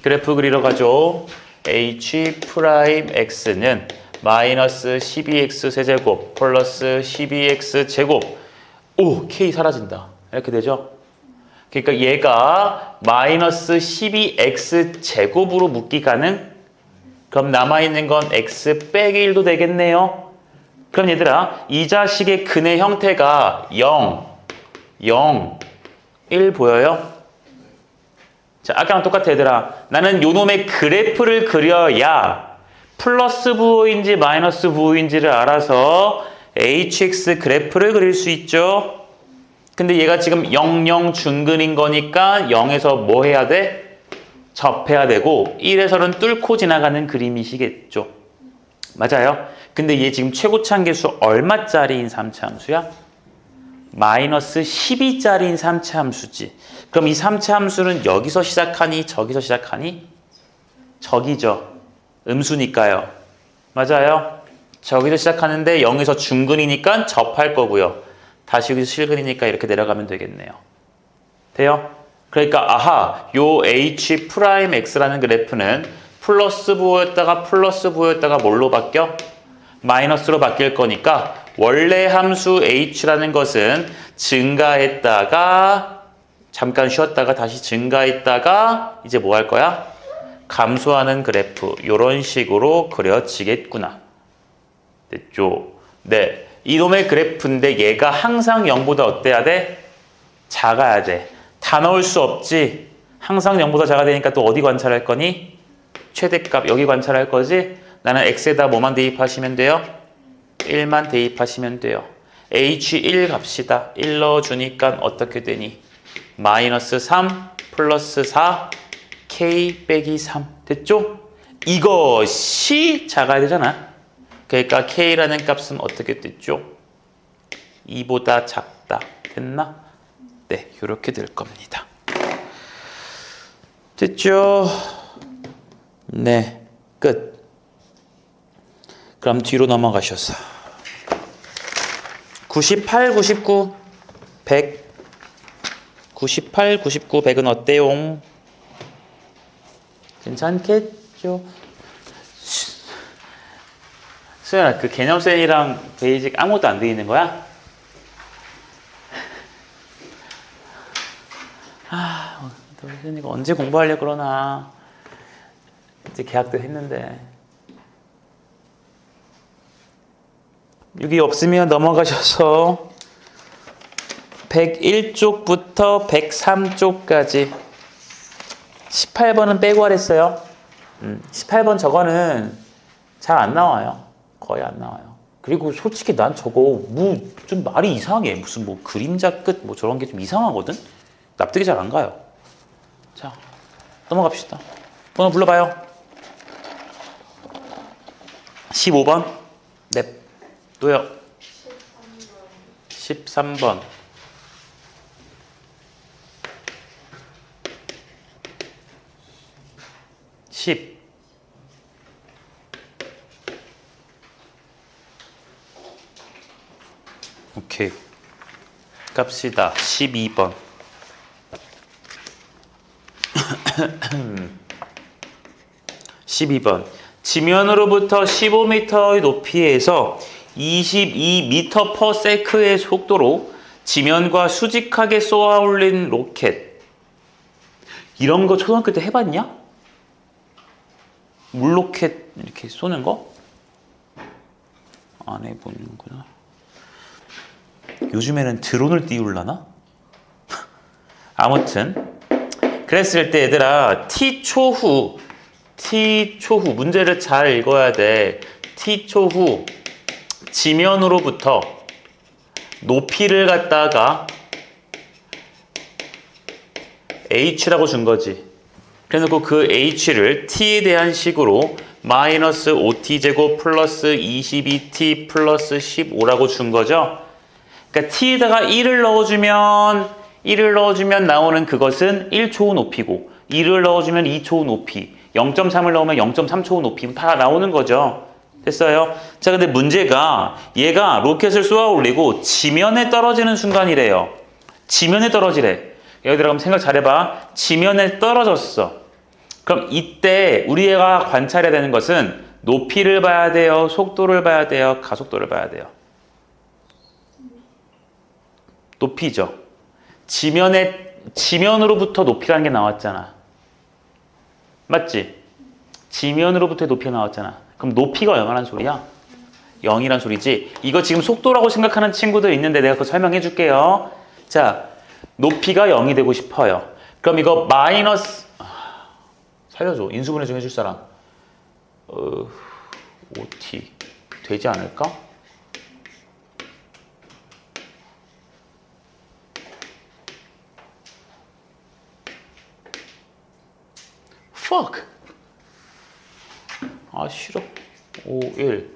[SPEAKER 1] 그래프 그리러 가죠. h'x는 마이너스 12x 세제곱 플러스 12x 제곱. 오, k 사라진다. 이렇게 되죠. 그러니까 얘가 마이너스 12x 제곱으로 묶기 가능? 그럼 남아있는 건 x 빼기 1도 되겠네요. 그럼 얘들아, 이 자식의 근의 형태가 0, 0, 1 보여요? 자, 아까랑 똑같아, 얘들아. 나는 요놈의 그래프를 그려야 플러스 부호인지 마이너스 부호인지를 알아서 hx 그래프를 그릴 수 있죠. 근데 얘가 지금 0, 0 중근인 거니까 0에서 뭐 해야 돼? 접해야 되고 1에서는 뚫고 지나가는 그림이시겠죠. 맞아요. 근데 얘 지금 최고차함계수 얼마짜리인 3차 함수야? 마이너스 12짜리인 3차 함수지. 그럼 이 3차 함수는 여기서 시작하니 저기서 시작하니? 저기죠. 음수니까요. 맞아요. 저기서 시작하는데 0에서 중근이니까 접할 거고요. 다시 여기서 실근이니까 이렇게 내려가면 되겠네요. 돼요? 그러니까 아하, 요 h'x라는 그래프는 플러스 부호였다가 플러스 부호였다가 뭘로 바뀌어? 마이너스로 바뀔 거니까 원래 함수 h라는 것은 증가했다가 잠깐 쉬었다가 다시 증가했다가 이제 뭐 할 거야? 감소하는 그래프 이런 식으로 그려지겠구나. 됐죠? 네. 이놈의 그래프인데 얘가 항상 0보다 어때야 돼? 작아야 돼. 다 넣을 수 없지. 항상 0보다 작아야 되니까 또 어디 관찰할 거니? 최대값 여기 관찰할 거지? 나는 x에다 뭐만 대입하시면 돼요? 1만 대입하시면 돼요. h1 갑시다. 1 넣어주니까 어떻게 되니? 마이너스 3 플러스 4 k 빼기 3 됐죠? 이것이 작아야 되잖아. 그러니까 k라는 값은 어떻게 됐죠? 2보다 작다. 됐나? 네, 이렇게 될 겁니다. 됐죠? 네, 끝. 그럼 뒤로 넘어가셔서 98, 99, 100 98, 99, 100은 어때요? 괜찮겠죠? 수연아, 그 개념센이랑 베이직 아무것도 안 돼 있는 거야? 너 수연이가 언제 공부하려고 그러나. 이제 계약도 했는데. 여기 없으면 넘어가셔서 101쪽부터 103쪽까지 18번은 빼고 하랬어요. 18번 저거는 잘 안 나와요. 거의 안 나와요. 그리고 솔직히 난 저거 좀 말이 이상해. 무슨 뭐 그림자 끝 뭐 저런 게 좀 이상하거든. 납득이 잘 안 가요. 자, 넘어갑시다. 번호 불러봐요. 15번. 네. 또요. 13번. 10. 오케이. 갑시다. 12번. 12번. 지면으로부터 15m의 높이에서 22m/s의 속도로 지면과 수직하게 쏘아 올린 로켓. 이런 거 초등학교 때 해봤냐? 물로켓 이렇게 쏘는 거? 안 해보는구나. 요즘에는 드론을 띄우려나? 아무튼 그랬을 때 얘들아 T초 후 문제를 잘 읽어야 돼. T초 후 지면으로부터 높이를 갖다가 h라고 준 거지. 그래놓고 그 h를 t에 대한 식으로 마이너스 5t제곱 플러스 22t 플러스 15라고 준 거죠. 그러니까 t에다가 1을 넣어주면 나오는 그것은 1초 높이고 2를 넣어주면 2초 높이, 0.3을 넣으면 0.3초 높이 다 나오는 거죠. 됐어요? 자, 근데 문제가 얘가 로켓을 쏘아 올리고 지면에 떨어지는 순간이래요. 지면에 떨어지래. 얘들아 그럼 생각 잘해봐. 지면에 떨어졌어. 그럼 이때 우리 애가 관찰해야 되는 것은 높이를 봐야 돼요? 속도를 봐야 돼요? 가속도를 봐야 돼요? 높이죠. 지면으로부터 높이라는 게 나왔잖아. 맞지? 지면으로부터 높이가 나왔잖아. 그럼 높이가 0이란 소리야? 0이란 소리지. 이거 지금 속도라고 생각하는 친구들 있는데 내가 그거 설명해 줄게요. 자, 높이가 0이 되고 싶어요. 그럼 이거 마이너스 살려줘. 인수분해 좀 해줄 사람. 5t 되지 않을까? fuck. 아 싫어. 5, 1.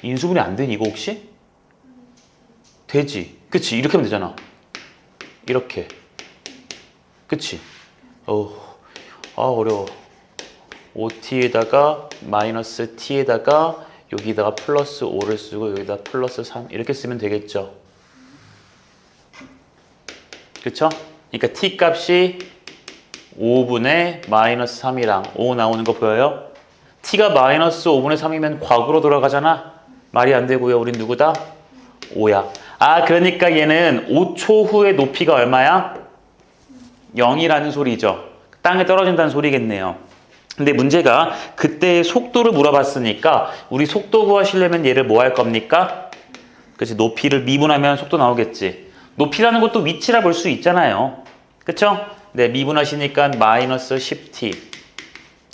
[SPEAKER 1] 인수분해 안 되니 이거 혹시? 되지. 그치? 이렇게 하면 되잖아. 이렇게. 그치? 어려워. 5t에다가 마이너스 t에다가 여기다가 플러스 5를 쓰고 여기다 플러스 3 이렇게 쓰면 되겠죠. 그쵸? 그러니까 t 값이 5분의 마이너스 3이랑 5 나오는 거 보여요? t가 마이너스 5분의 3이면 과거로 돌아가잖아. 말이 안 되고요. 우린 누구다? 5야. 아, 그러니까 얘는 5초 후의 높이가 얼마야? 0이라는 소리죠. 땅에 떨어진다는 소리겠네요. 근데 문제가 그때 속도를 물어봤으니까 우리 속도 구하시려면 얘를 뭐 할 겁니까? 그치, 높이를 미분하면 속도 나오겠지. 높이라는 것도 위치라 볼 수 있잖아요. 그쵸? 네, 미분하시니까 마이너스 10t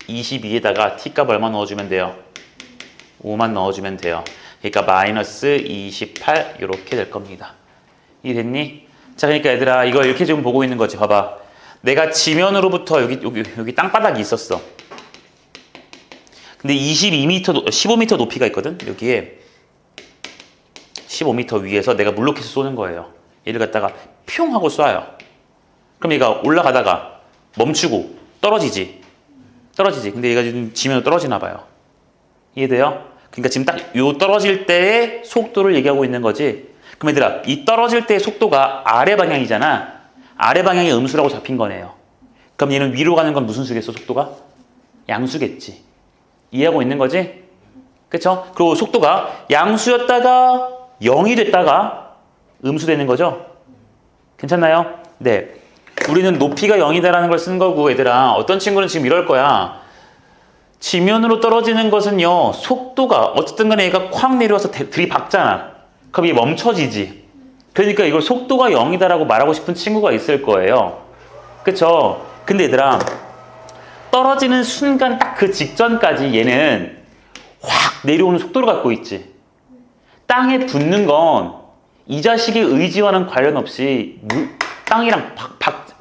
[SPEAKER 1] 22에다가 t값 얼마 넣어주면 돼요? 5만 넣어주면 돼요. 그러니까 마이너스 28 이렇게 될 겁니다. 이해됐니? 자, 그러니까 얘들아 이거 이렇게 지금 보고 있는 거지. 봐봐. 내가 지면으로부터 여기 땅바닥이 있었어. 근데 15m 높이가 있거든. 여기에 15m 위에서 내가 물로켓을 쏘는 거예요. 얘를 갖다가 뿅 하고 쏴요. 그럼 얘가 올라가다가 멈추고 떨어지지. 근데 얘가 지금 지면으로 떨어지나 봐요. 이해돼요? 그러니까 지금 딱 요 떨어질 때의 속도를 얘기하고 있는 거지. 그럼 얘들아 이 떨어질 때의 속도가 아래 방향이잖아. 아래 방향이 음수라고 잡힌 거네요. 그럼 얘는 위로 가는 건 무슨 수겠어? 속도가? 양수겠지. 이해하고 있는 거지? 그쵸? 그리고 속도가 양수였다가 0이 됐다가 음수 되는 거죠? 괜찮나요? 네. 우리는 높이가 0이다라는 걸 쓴 거고 얘들아 어떤 친구는 지금 이럴 거야. 지면으로 떨어지는 것은요. 속도가 어쨌든 간에 얘가 콱 내려와서 들이박잖아. 그럼 이게 멈춰지지. 그러니까 이걸 속도가 0이다라고 말하고 싶은 친구가 있을 거예요. 그쵸? 근데 얘들아 떨어지는 순간 딱 그 직전까지 얘는 확 내려오는 속도를 갖고 있지. 땅에 붙는 건 이 자식의 의지와는 관련 없이 땅이랑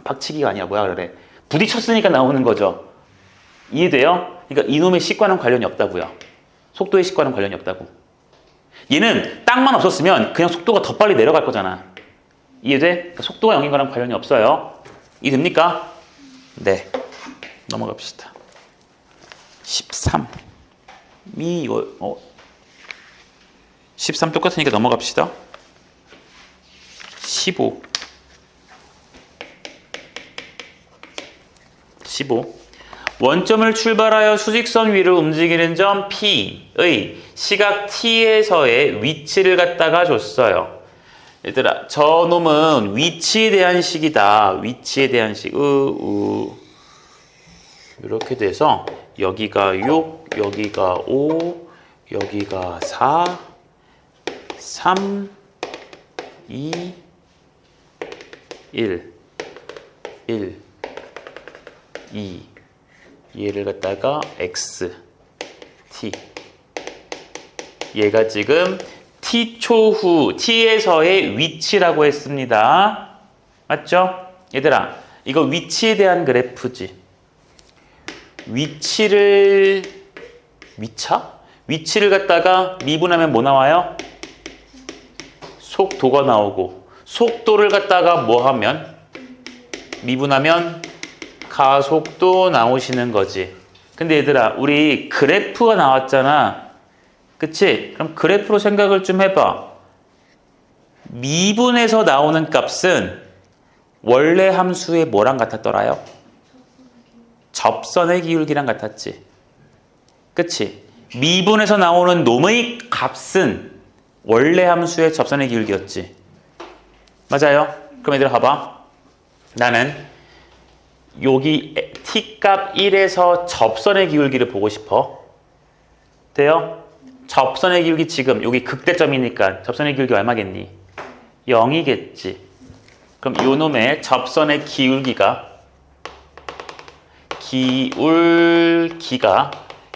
[SPEAKER 1] 박치기가 아니야. 뭐야 그래. 부딪혔으니까 나오는 거죠. 이해돼요? 그러니까 이놈의 식과는 관련이 없다고요. 속도의 식과는 관련이 없다고. 얘는 땅만 없었으면 그냥 속도가 더 빨리 내려갈 거잖아. 이해돼? 그러니까 속도가 0인 거랑 관련이 없어요. 이해됩니까? 네. 넘어갑시다. 13. 13 똑같으니까 넘어갑시다. 15. 원점을 출발하여 수직선 위를 움직이는 점 P의 시각 T에서의 위치를 갖다가 줬어요. 얘들아, 저놈은 위치에 대한 식이다. 위치에 대한 식. 이렇게 돼서 여기가 6, 여기가 5, 여기가 4, 3, 2, 1, 2 얘를 갖다가 x, t 얘가 지금 t초 후 t에서의 위치라고 했습니다. 맞죠? 얘들아 이거 위치에 대한 그래프지. 위치를 갖다가 미분하면 뭐 나와요? 속도가 나오고 속도를 갖다가 뭐 하면? 미분하면 가속도 나오시는 거지. 근데 얘들아 우리 그래프가 나왔잖아. 그치? 그럼 그래프로 생각을 좀 해봐. 미분에서 나오는 값은 원래 함수의 뭐랑 같았더라요? 접선의 기울기랑 같았지. 그치? 미분에서 나오는 놈의 값은 원래 함수의 접선의 기울기였지. 맞아요? 그럼 얘들아 봐봐. 나는 여기 t값 1에서 접선의 기울기를 보고 싶어. 돼요? 접선의 기울기 지금 여기 극대점이니까 접선의 기울기 얼마겠니? 0이겠지. 그럼 요 놈의 접선의 기울기가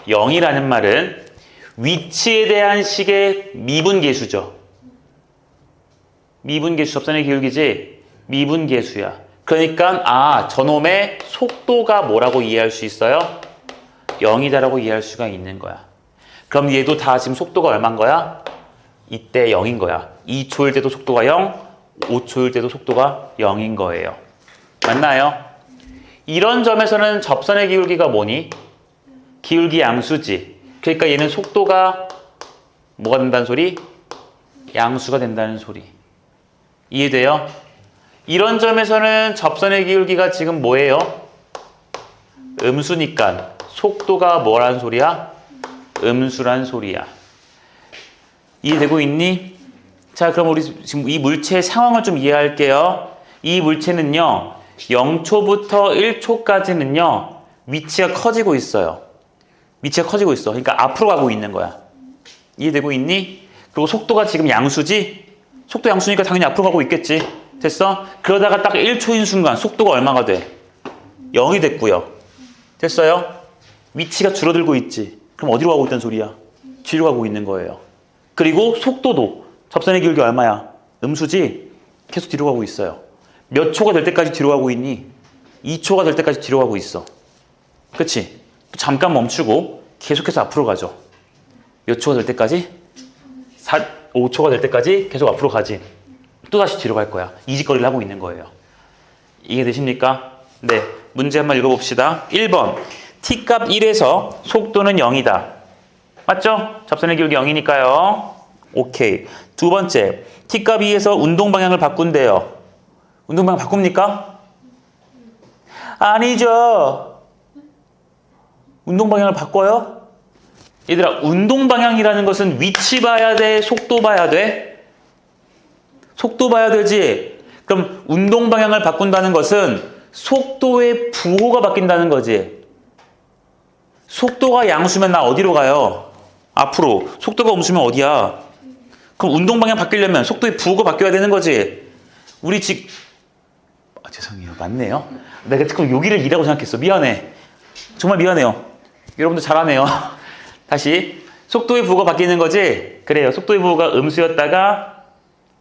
[SPEAKER 1] 0이라는 말은 위치에 대한 식의 미분계수죠. 미분계수 접선의 기울기지? 미분계수야. 그러니까 저놈의 속도가 뭐라고 이해할 수 있어요? 0이다라고 이해할 수가 있는 거야. 그럼 얘도 다 지금 속도가 얼마인 거야? 이때 0인 거야. 2초일 때도 속도가 0, 5초일 때도 속도가 0인 거예요. 맞나요? 이런 점에서는 접선의 기울기가 뭐니? 기울기 양수지. 그러니까 얘는 속도가 뭐가 된다는 소리? 양수가 된다는 소리. 이해돼요? 이런 점에서는 접선의 기울기가 지금 뭐예요? 음수니까 속도가 뭐란 소리야? 음수란 소리야. 이해되고 있니? 자, 그럼 우리 지금 이 물체의 상황을 좀 이해할게요. 이 물체는요 0초부터 1초까지는요 위치가 커지고 있어요. 위치가 커지고 있어. 그러니까 앞으로 가고 있는 거야. 이해되고 있니? 그리고 속도가 지금 양수지? 속도 양수니까 당연히 앞으로 가고 있겠지. 됐어? 그러다가 딱 1초인 순간 속도가 얼마가 돼? 0이 됐고요. 됐어요? 위치가 줄어들고 있지. 그럼 어디로 가고 있다는 소리야? 뒤로 가고 있는 거예요. 그리고 속도도 접선의 기울기 얼마야? 음수지? 계속 뒤로 가고 있어요. 몇 초가 될 때까지 뒤로 가고 있니? 2초가 될 때까지 뒤로 가고 있어. 그치? 잠깐 멈추고 계속해서 앞으로 가죠. 몇 초가 될 때까지? 5초가 될 때까지 계속 앞으로 가지. 또 다시 뒤로 갈 거야. 이 짓거리를 하고 있는 거예요. 이해되십니까? 네. 문제 한번 읽어봅시다. 1번. t값 1에서 속도는 0이다. 맞죠? 접선의 기울기 0이니까요. 오케이. 두 번째. t값 2에서 운동 방향을 바꾼대요. 운동 방향 바꿉니까? 아니죠. 운동 방향을 바꿔요? 얘들아, 운동 방향이라는 것은 위치 봐야 돼? 속도 봐야 돼? 속도 봐야 되지? 그럼 운동 방향을 바꾼다는 것은 속도의 부호가 바뀐다는 거지. 속도가 양수면 나 어디로 가요? 앞으로. 속도가 음수면 어디야? 그럼 운동 방향 바뀌려면 속도의 부호가 바뀌어야 되는 거지. 우리 죄송해요. 맞네요. 내가 지금 여기를 2라고 생각했어. 미안해. 정말 미안해요. 여러분들 잘하네요. 다시. 속도의 부호가 바뀌는 거지? 그래요. 속도의 부호가 음수였다가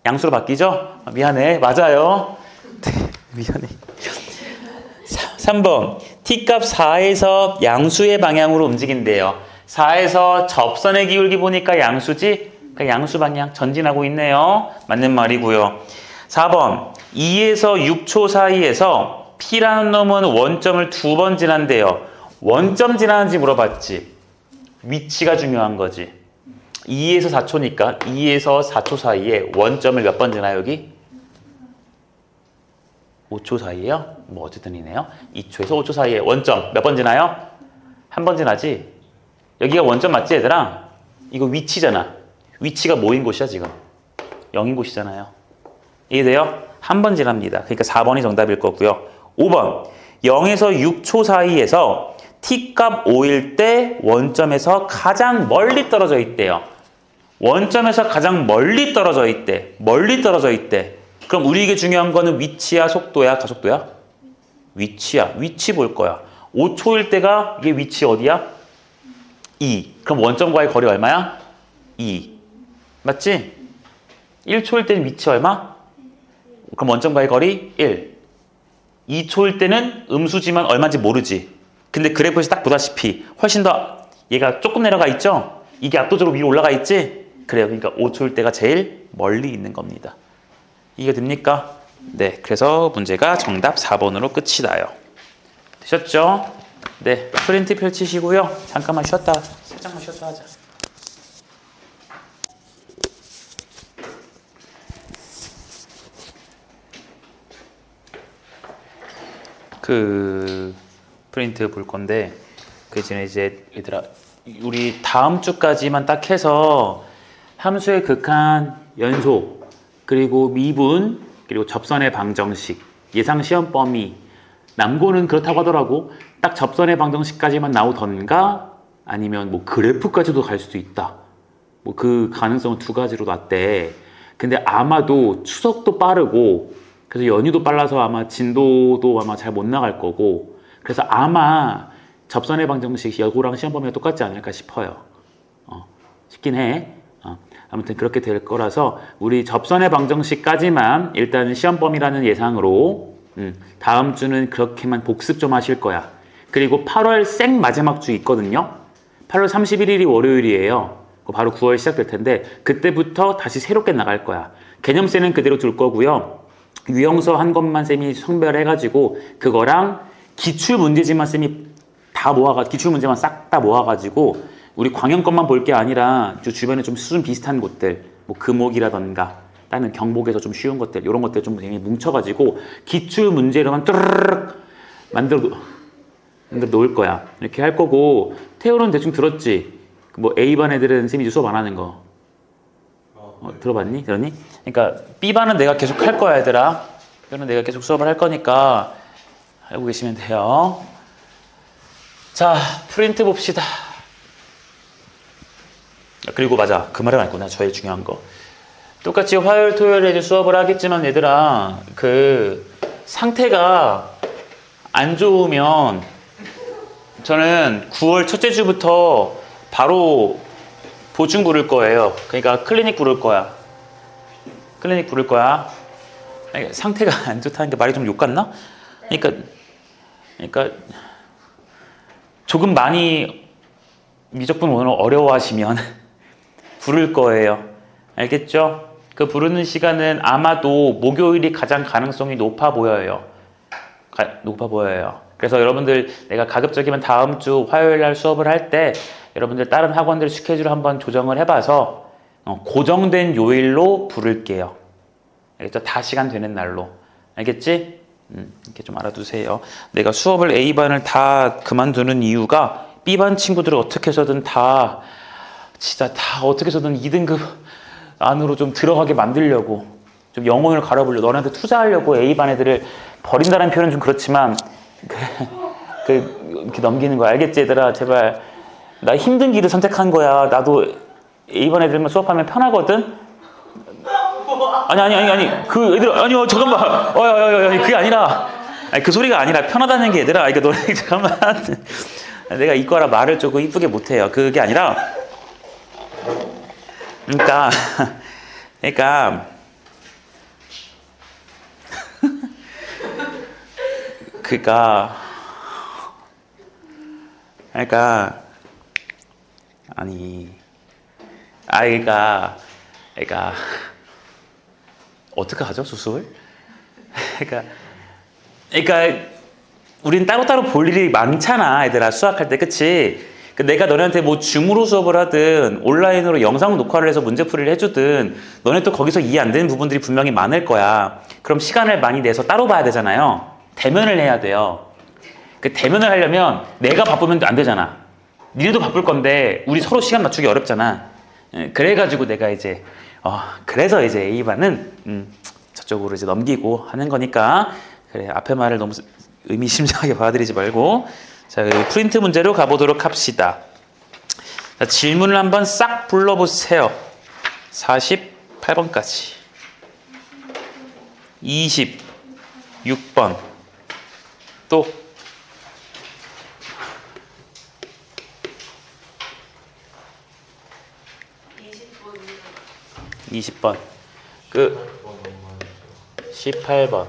[SPEAKER 1] 양수로 바뀌죠? 미안해. 맞아요. 미안해. 3번. t값 4에서 양수의 방향으로 움직인대요. 4에서 접선의 기울기 보니까 양수지? 그러니까 양수 방향 전진하고 있네요. 맞는 말이고요. 4번. 2에서 6초 사이에서 P라는 놈은 원점을 2번 지난대요. 원점 지나는지 물어봤지. 위치가 중요한 거지. 2에서 4초니까 2에서 4초 사이에 원점을 몇 번 지나요, 여기? 5초 사이에요? 뭐 어쨌든 이네요. 2초에서 5초 사이에 원점 몇 번 지나요? 한 번 지나지? 여기가 원점 맞지, 얘들아? 이거 위치잖아. 위치가 뭐인 곳이야, 지금? 0인 곳이잖아요. 이해돼요? 한 번 지납니다. 그러니까 4번이 정답일 거고요. 5번. 0에서 6초 사이에서 t값 5일 때 원점에서 가장 멀리 떨어져 있대요. 원점에서 가장 멀리 떨어져 있대. 멀리 떨어져 있대. 그럼 우리에게 중요한 거는 위치야, 속도야, 가속도야? 위치야. 위치 볼 거야. 5초일 때가 이게 위치 어디야? 2. 그럼 원점과의 거리 얼마야? 2. 맞지? 1초일 때는 위치 얼마? 그럼 원점과의 거리 1. 2초일 때는 음수지만 얼마인지 모르지. 근데 그래프에서 딱 보다시피 훨씬 더 얘가 조금 내려가 있죠? 이게 압도적으로 위로 올라가 있지? 그래요. 그러니까 5초일 때가 제일 멀리 있는 겁니다. 이게 됩니까? 네. 그래서 문제가 정답 4번으로 끝이 나요. 되셨죠? 네. 프린트 펼치시고요. 잠깐만 쉬었다. 살짝만 쉬었다 하자. 프린트 볼 건데 그 전에 이제 얘들아 우리 다음 주까지만 딱 해서 함수의 극한, 연속, 그리고 미분, 그리고 접선의 방정식, 예상 시험 범위, 남고는 그렇다고 하더라고. 딱 접선의 방정식까지만 나오던가 아니면 뭐 그래프까지도 갈 수도 있다. 뭐 그 가능성은 두 가지로 놨대. 근데 아마도 추석도 빠르고 그래서 연휴도 빨라서 아마 진도도 아마 잘 못 나갈 거고 그래서 아마 접선의 방정식 여고랑 시험 범위가 똑같지 않을까 싶어요. 싶긴 해. 아무튼 그렇게 될 거라서 우리 접선의 방정식까지만 일단은 시험 범위라는 예상으로 다음 주는 그렇게만 복습 좀 하실 거야. 그리고 8월 생 마지막 주 있거든요. 8월 31일이 월요일이에요. 바로 9월 시작될 텐데 그때부터 다시 새롭게 나갈 거야. 개념세는 그대로 둘 거고요. 유형서 한 것만 쌤이 선별해가지고 그거랑 기출문제지만 쌤이 다 모아가지고 기출문제만 싹 다 모아가지고 우리 광영 것만 볼 게 아니라 주변에 좀 수준 비슷한 곳들 뭐 금옥이라던가 다른 경복에서 좀 쉬운 것들 이런 것들 좀 뭉쳐가지고 기출문제로만 뚜르륵 만들어 놓을 거야. 이렇게 할 거고 태호는 대충 들었지? 뭐 A반 애들은 쌤이 수업 안 하는 거 들어봤니? 들었니? 그러니까 B반은 내가 계속 할 거야 얘들아. B반은 내가 계속 수업을 할 거니까 알고 계시면 돼요. 자, 프린트 봅시다. 그리고 맞아. 그 말은 알구나. 제일 중요한 거. 똑같이 화요일, 토요일에 이제 수업을 하겠지만 얘들아, 그 상태가 안 좋으면 저는 9월 첫째 주부터 바로 보충 부를 거예요. 그러니까 클리닉 부를 거야. 클리닉 부를 거야. 아니, 상태가 안 좋다는 게 말이 좀 욕 같나? 그러니까 조금 많이 미적분 오늘 어려워하시면 부를 거예요. 알겠죠? 그 부르는 시간은 아마도 목요일이 가장 가능성이 높아 보여요. 높아 보여요. 그래서 여러분들 내가 가급적이면 다음 주 화요일 날 수업을 할 때 여러분들 다른 학원들 스케줄을 한번 조정을 해봐서 고정된 요일로 부를게요. 알겠죠? 다 시간 되는 날로. 알겠지? 이렇게 좀 알아두세요. 내가 수업을 A반을 다 그만두는 이유가 B반 친구들을 어떻게 해서든 진짜 다 어떻게 해서든 2등급 안으로 좀 들어가게 만들려고 좀 영혼을 갈아보려고 너네한테 투자하려고 A반 애들을 버린다는 표현은 좀 그렇지만 이렇게 넘기는 거야. 알겠지 얘들아? 제발. 나 힘든 길을 선택한 거야. 나도 A반 애들만 수업하면 편하거든? 아니. 그 애들, 아니요, 잠깐만. 그게 아니라. 아니, 그 소리가 아니라 편하다는 게 얘들아. 이거 너네, 잠깐만. 내가 이거라 말을 조금 이쁘게 못해요. 그게 아니라. 그러니까. 어떻게 하죠, 수술? 그러니까 우린 따로따로 볼 일이 많잖아, 얘들아, 수학할 때, 그치? 내가 너네한테 뭐 줌으로 수업을 하든 온라인으로 영상 녹화를 해서 문제풀이를 해주든 너네 또 거기서 이해 안 되는 부분들이 분명히 많을 거야. 그럼 시간을 많이 내서 따로 봐야 되잖아요. 대면을 해야 돼요. 그 대면을 하려면 내가 바쁘면 안 되잖아. 니네도 바쁠 건데 우리 서로 시간 맞추기 어렵잖아. 그래가지고 내가 이제 그래서 이제 A반은 저쪽으로 이제 넘기고 하는 거니까 그래 앞에 말을 너무 의미심장하게 받아들이지 말고 자 프린트 문제로 가보도록 합시다. 자, 질문을 한번 싹 불러보세요. 48번까지 26번 또 20번 그 18번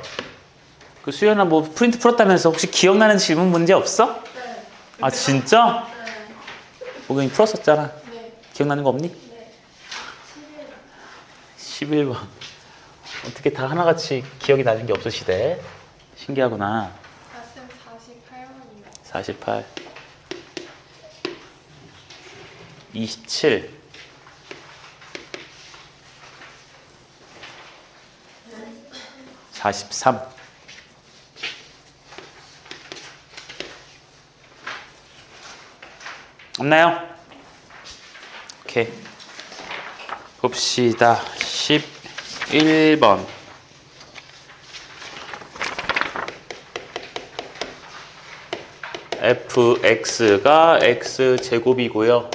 [SPEAKER 1] 그 수연아 뭐 프린트 풀었다면서 혹시 기억나는 질문 문제 없어?
[SPEAKER 2] 네.
[SPEAKER 1] 아 진짜?
[SPEAKER 2] 네.
[SPEAKER 1] 보경이 풀었었잖아.
[SPEAKER 2] 네.
[SPEAKER 1] 기억나는 거 없니?
[SPEAKER 2] 네.
[SPEAKER 1] 11번 어떻게 다 하나같이 기억이 나는 게 없으시대? 신기하구나.
[SPEAKER 2] 48번입니다.
[SPEAKER 1] 48 27 43 없나요? 오케이 봅시다. 11번 fx가 x제곱이고요.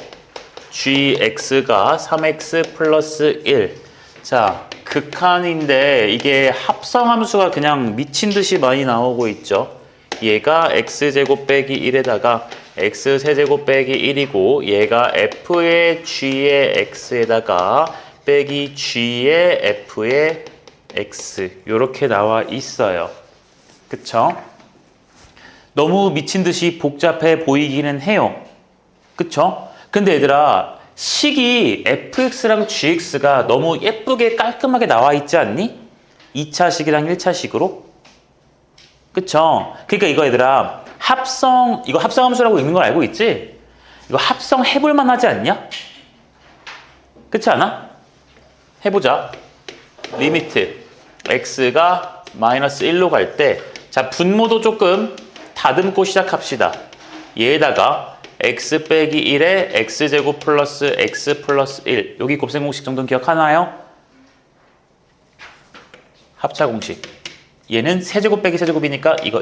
[SPEAKER 1] gx가 3x 플러스 1. 자, 극한인데 이게 합성함수가 그냥 미친 듯이 많이 나오고 있죠. 얘가 x제곱 빼기 1에다가 x세제곱 빼기 1이고 얘가 f의 g의 x에다가 빼기 g의 f의 x 이렇게 나와 있어요. 그쵸? 너무 미친 듯이 복잡해 보이기는 해요. 그쵸? 근데 얘들아 식이 fx랑 gx가 너무 예쁘게 깔끔하게 나와 있지 않니? 2차식이랑 1차식으로? 그쵸? 그러니까 이거 얘들아 이거 합성함수라고 읽는 걸 알고 있지? 이거 합성해볼만 하지 않냐? 그렇지 않아? 해보자. 리미트 x가 마이너스 1로 갈 때 자 분모도 조금 다듬고 시작합시다. 얘에다가 x 빼기 1에 x제곱 플러스 x 플러스 1 여기 곱셈 공식 정도는 기억하나요? 합차 공식 얘는 세제곱 빼기 세제곱이니까 이거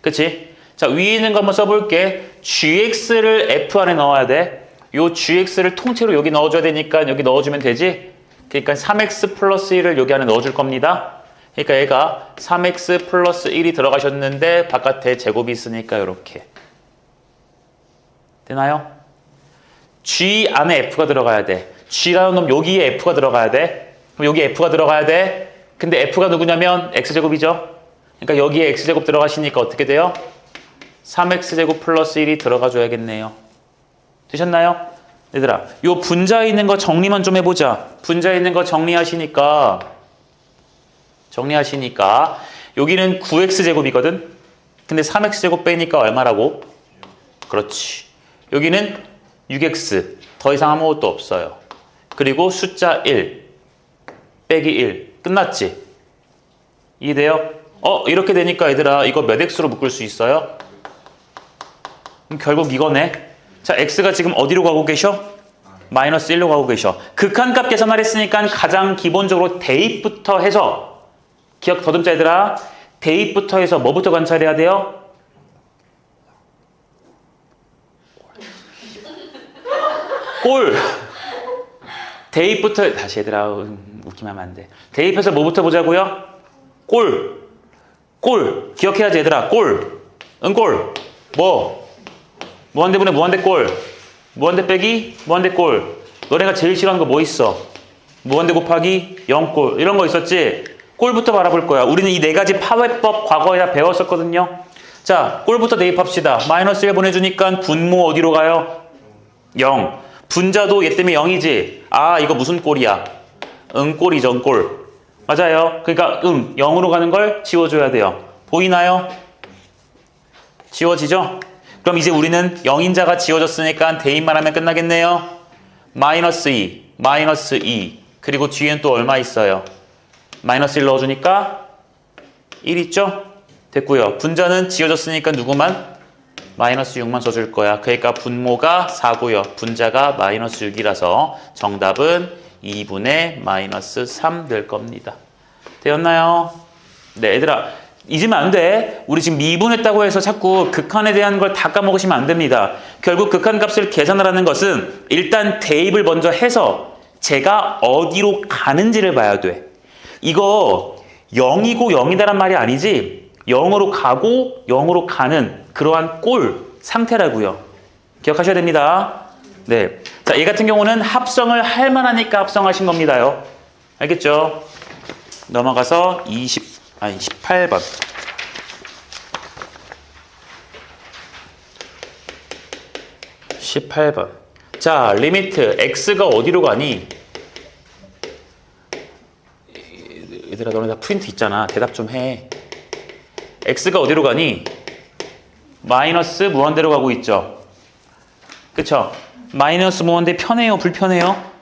[SPEAKER 1] 그치? 자, 위에 있는 거 한번 써볼게. gx를 f 안에 넣어야 돼. 요 gx를 통째로 여기 넣어줘야 되니까 여기 넣어주면 되지. 그러니까 3x 플러스 1을 여기 안에 넣어줄 겁니다. 그러니까 얘가 3x 플러스 1이 들어가셨는데 바깥에 제곱이 있으니까 이렇게. 되나요? g 안에 f가 들어가야 돼. g라는 놈 여기에 f가 들어가야 돼. 그럼 여기 f가 들어가야 돼. 근데 f가 누구냐면 x제곱이죠. 그러니까 여기에 x제곱 들어가시니까 어떻게 돼요? 3x제곱 플러스 1이 들어가 줘야겠네요. 되셨나요? 얘들아, 요 분자에 있는 거 정리만 좀 해보자. 분자에 있는 거 정리하시니까 여기는 9x제곱이거든. 근데 3x제곱 빼니까 얼마라고? 그렇지. 여기는 6x. 더 이상 아무것도 없어요. 그리고 숫자 1 빼기 1. 끝났지? 이해돼요? 이렇게 되니까 얘들아 이거 몇 x로 묶을 수 있어요? 그럼 결국 이거네. 자, x가 지금 어디로 가고 계셔? 마이너스 1로 가고 계셔. 극한값 계산을 했으니까 가장 기본적으로 대입부터 해서 기억 더듬자 얘들아. 대입부터 해서 뭐부터 관찰해야 돼요? 꼴. 대입부터 다시 얘들아 웃기면 하면 안 돼. 대입해서 뭐부터 보자고요? 꼴. 기억해야지 얘들아. 꼴. 꼴. 무한대분의 무한대 꼴. 무한대 빼기 무한대 꼴. 너네가 제일 싫어하는 거 뭐 있어? 무한대 곱하기 0꼴. 이런 거 있었지? 꼴부터 바라볼 거야. 우리는 이 네 가지 파괴법 과거에 다 배웠었거든요. 자, 꼴부터 대입합시다. 마이너스 1 보내주니까 분모 어디로 가요? 0. 분자도 얘 때문에 0이지? 아, 이거 무슨 꼴이야? 꼴이죠, 꼴. 맞아요. 그러니까 0으로 가는 걸 지워줘야 돼요. 보이나요? 지워지죠? 그럼 이제 우리는 0인자가 지워졌으니까 대입만 하면 끝나겠네요. 마이너스 2. 그리고 뒤엔 또 얼마 있어요? 마이너스 1 넣어주니까 1 있죠? 됐고요. 분자는 지워졌으니까 누구만? 마이너스 6만 써줄 거야. 그러니까 분모가 4고요. 분자가 마이너스 6이라서 정답은 2분의 마이너스 3 될 겁니다. 되었나요? 네, 얘들아. 잊으면 안 돼. 우리 지금 미분했다고 해서 자꾸 극한에 대한 걸 다 까먹으시면 안 됩니다. 결국 극한값을 계산을 하는 것은 일단 대입을 먼저 해서 제가 어디로 가는지를 봐야 돼. 이거 0이고 0이다란 말이 아니지 0으로 가고 0으로 가는 그러한 꼴 상태라고요. 기억하셔야 됩니다. 네. 자, 얘 같은 경우는 합성을 할 만하니까 합성하신 겁니다요. 알겠죠? 넘어가서 18번. 18번. 자, 리미트 x가 어디로 가니? 얘들아, 너네 다 프린트 있잖아. 대답 좀 해. x가 어디로 가니? 마이너스 무한대로 가고 있죠. 그쵸? 마이너스 무한대 편해요? 불편해요?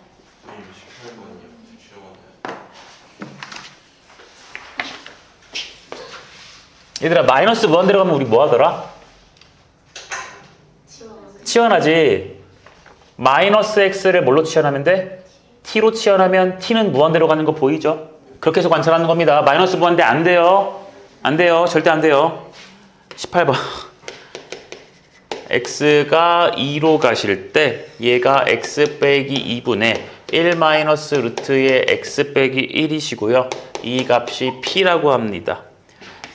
[SPEAKER 1] 얘들아, 마이너스 무한대로 가면 우리 뭐 하더라? 치환하지. 마이너스 x를 뭘로 치환하면 돼? t로 치환하면 t는 무한대로 가는 거 보이죠? 그렇게 해서 관찰하는 겁니다. 마이너스 무한대 안 돼요. 안 돼요. 절대 안 돼요. 18번. x가 2로 가실 때 얘가 x 빼기 2분의 1 마이너스 루트의 x 빼기 1이시고요. 이 값이 p라고 합니다.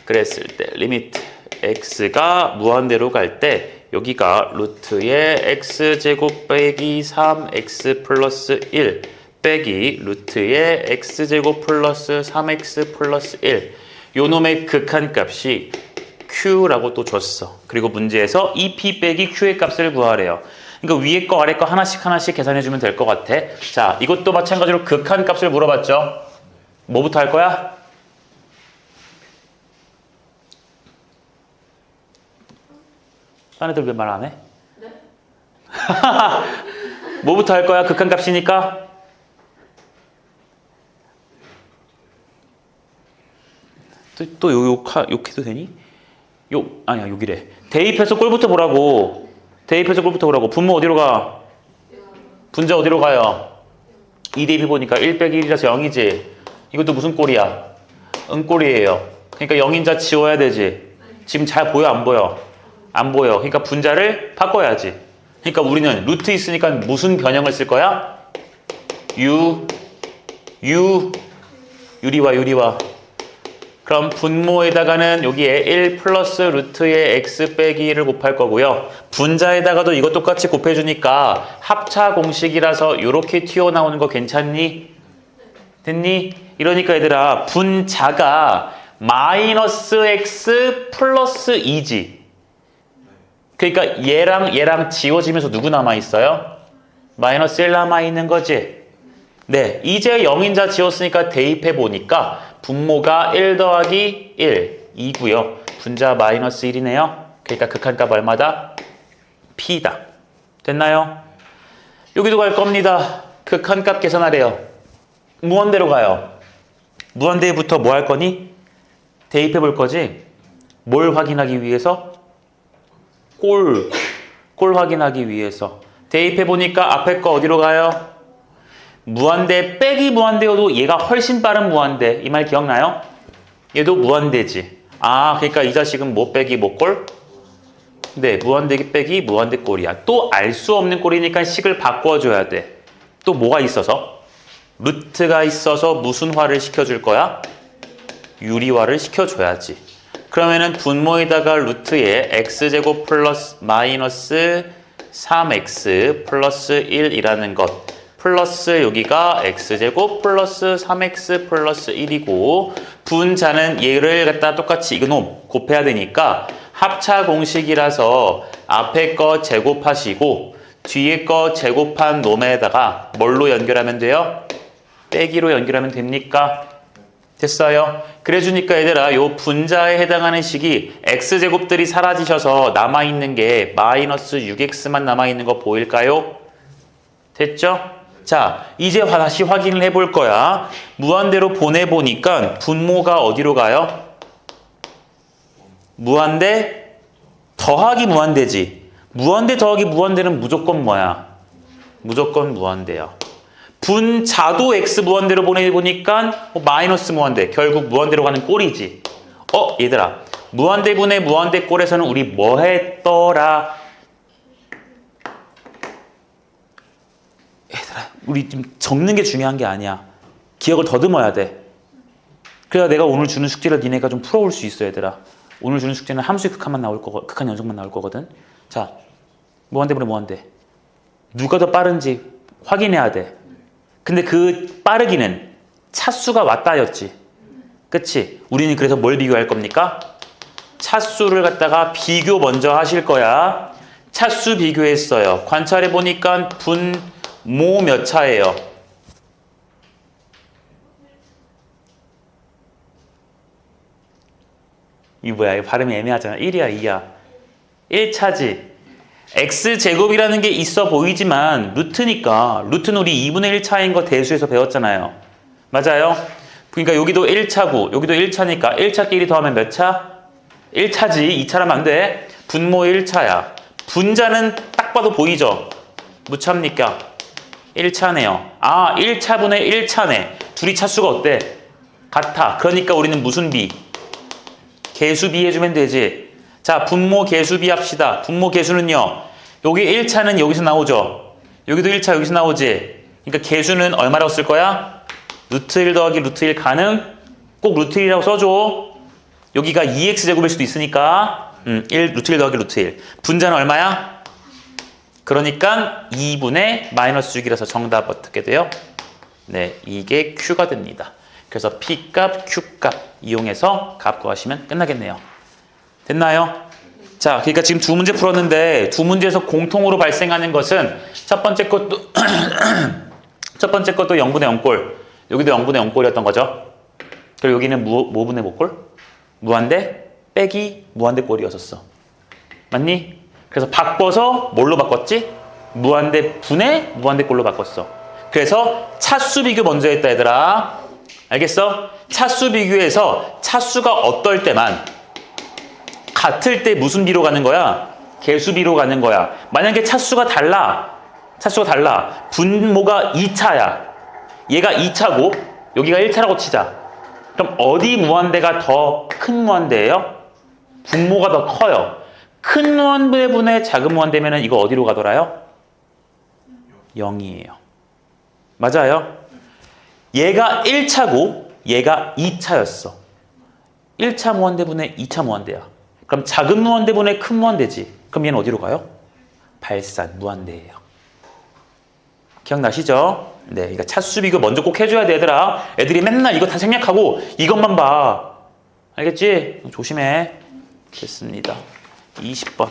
[SPEAKER 1] 그랬을 때 리미트 x가 무한대로 갈 때 여기가 루트의 x제곱 빼기 3x 플러스 1 빼기 루트의 x제곱 플러스 3x 플러스 1 요 놈의 극한값이 q라고 또 줬어. 그리고 문제에서 2p 빼기 q의 값을 구하래요. 그러니까 위에 거 아래 거 하나씩 계산해주면 될 것 같아. 자, 이것도 마찬가지로 극한값을 물어봤죠. 뭐부터 할 거야? 딴 애들 왜 말 안 해? 네? 뭐부터 할 거야? 극한값이니까? 또 욕해도 되니? 아니야, 여기래. 대입해서 꼴부터 보라고. 분모 어디로 가? 분자 어디로 가요? 2대입해 보니까 1 빼기 1이라서 0이지. 이것도 무슨 꼴이야? 꼴이에요. 그러니까 0인자 지워야 되지. 지금 잘 보여, 안 보여? 안 보여. 그러니까 분자를 바꿔야지. 그러니까 우리는 루트 있으니까 무슨 변형을 쓸 거야? 유리화. 그럼 분모에다가는 여기에 1 플러스 루트의 x 빼기 1을 곱할 거고요. 분자에다가도 이거 똑같이 곱해주니까 합차 공식이라서 이렇게 튀어나오는 거 괜찮니? 됐니? 이러니까 얘들아 분자가 마이너스 x 플러스 2지. 그러니까 얘랑 지워지면서 누구 남아있어요? 마이너스 1 남아있는 거지. 네, 이제 0인자 지웠으니까 대입해보니까 분모가 1 더하기 1, 2고요. 분자 마이너스 1이네요. 그러니까 극한값 얼마다? P다. 됐나요? 여기도 갈 겁니다. 극한값 계산하래요. 무한대로 가요. 무한대부터 뭐 할 거니? 대입해볼 거지? 뭘 확인하기 위해서? 꼴 확인하기 위해서. 대입해보니까 앞에 거 어디로 가요? 무한대 빼기 무한대여도 얘가 훨씬 빠른 무한대. 이 말 기억나요? 얘도 무한대지. 아, 그러니까 이 자식은 뭐 빼기 뭐 꼴? 네, 무한대 빼기 무한대 꼴이야. 또 알 수 없는 꼴이니까 식을 바꿔줘야 돼. 또 뭐가 있어서? 루트가 있어서 무슨 화를 시켜줄 거야? 유리화를 시켜줘야지. 그러면은 분모에다가 루트에 x제곱 플러스 마이너스 3x 플러스 1이라는 것 플러스 여기가 x제곱 플러스 3x 플러스 1이고 분자는 얘를 갖다 똑같이 이거놈 곱해야 되니까 합차 공식이라서 앞에 거 제곱하시고 뒤에 거 제곱한 놈에다가 뭘로 연결하면 돼요? 빼기로 연결하면 됩니까? 됐어요? 그래주니까 얘들아 요 분자에 해당하는 식이 x제곱들이 사라지셔서 남아있는 게 마이너스 6x만 남아있는 거 보일까요? 됐죠? 자, 이제 다시 확인을 해볼 거야. 무한대로 보내보니까 분모가 어디로 가요? 무한대 더하기 무한대지. 무한대 더하기 무한대는 무조건 뭐야? 무조건 무한대야. 분자도 x 무한대로 보내보니까 마이너스 무한대. 결국 무한대로 가는 꼴이지. 얘들아. 무한대분의 무한대 꼴에서는 우리 뭐 했더라? 얘들아, 우리 좀 적는 게 중요한 게 아니야. 기억을 더듬어야 돼. 그래야 내가 오늘 주는 숙제를 니네가 좀 풀어올 수 있어, 얘들아. 오늘 주는 숙제는 함수의 극한만 나올 거고, 극한 연속만 나올 거거든. 자, 무한대분의 무한대. 누가 더 빠른지 확인해야 돼. 근데 그 빠르기는 차수가 왔다였지. 그치? 우리는 그래서 뭘 비교할 겁니까? 차수를 갖다가 비교 먼저 하실 거야. 차수 비교했어요. 관찰해 보니까 분모 몇 차예요? 이 뭐야? 이거 발음이 애매하잖아. 1이야, 2야. 1차지. x제곱이라는 게 있어 보이지만 루트니까 루트는 우리 2분의 1 차인 거 대수에서 배웠잖아요. 맞아요? 그러니까 여기도 1차고 여기도 1차니까 1차끼리 더하면 몇 차? 1차지. 2차라면 안 돼. 분모 1차야. 분자는 딱 봐도 보이죠? 뭐 차입니까? 1차네요. 아, 1차분의 1차네. 둘이 차수가 어때? 같아. 그러니까 우리는 무슨 비? 개수비 해주면 되지. 자, 분모 개수비 합시다. 분모 개수는요. 여기 1차는 여기서 나오죠. 여기도 1차 여기서 나오지. 그러니까 개수는 얼마라고 쓸 거야? 루트 1 더하기 루트 1 가능? 꼭 루트 1이라고 써줘. 여기가 2x제곱일 수도 있으니까 루트 1 더하기 루트 1. 분자는 얼마야? 그러니까 2분의 마이너스 6이라서 정답 어떻게 돼요? 네, 이게 Q가 됩니다. 그래서 P값, Q값 이용해서 값 구하시면 끝나겠네요. 됐나요? 자, 그러니까 지금 두 문제 풀었는데 두 문제에서 공통으로 발생하는 것은 첫 번째 것도 첫 번째 것도 0분의 0꼴, 여기도 0분의 0꼴이었던 거죠. 그리고 여기는 뭐분의 뭐꼴? 무한대 빼기 무한대 꼴이었었어. 맞니? 그래서 바꿔서 뭘로 바꿨지? 무한대 분의 무한대 꼴로 바꿨어. 그래서 차수 비교 먼저 했다, 얘들아. 알겠어? 차수 비교해서 차수가 어떨 때만 같을 때 무슨 비로 가는 거야? 개수비로 가는 거야. 만약에 차수가 달라. 분모가 2차야. 얘가 2차고 여기가 1차라고 치자. 그럼 어디 무한대가 더 큰 무한대예요? 분모가 더 커요. 큰 무한대분의 작은 무한대면은 이거 어디로 가더라요? 0이에요. 맞아요. 얘가 1차고 얘가 2차였어. 1차 무한대분의 2차 무한대야. 그럼 작은 무한대분의 큰 무한대지. 그럼 얘는 어디로 가요? 발산 무한대예요. 기억나시죠? 네, 그러니까 차수 비교 먼저 꼭 해줘야 돼, 얘들아. 애들이 맨날 이거 다 생략하고 이것만 봐. 알겠지? 조심해. 됐습니다. 20번.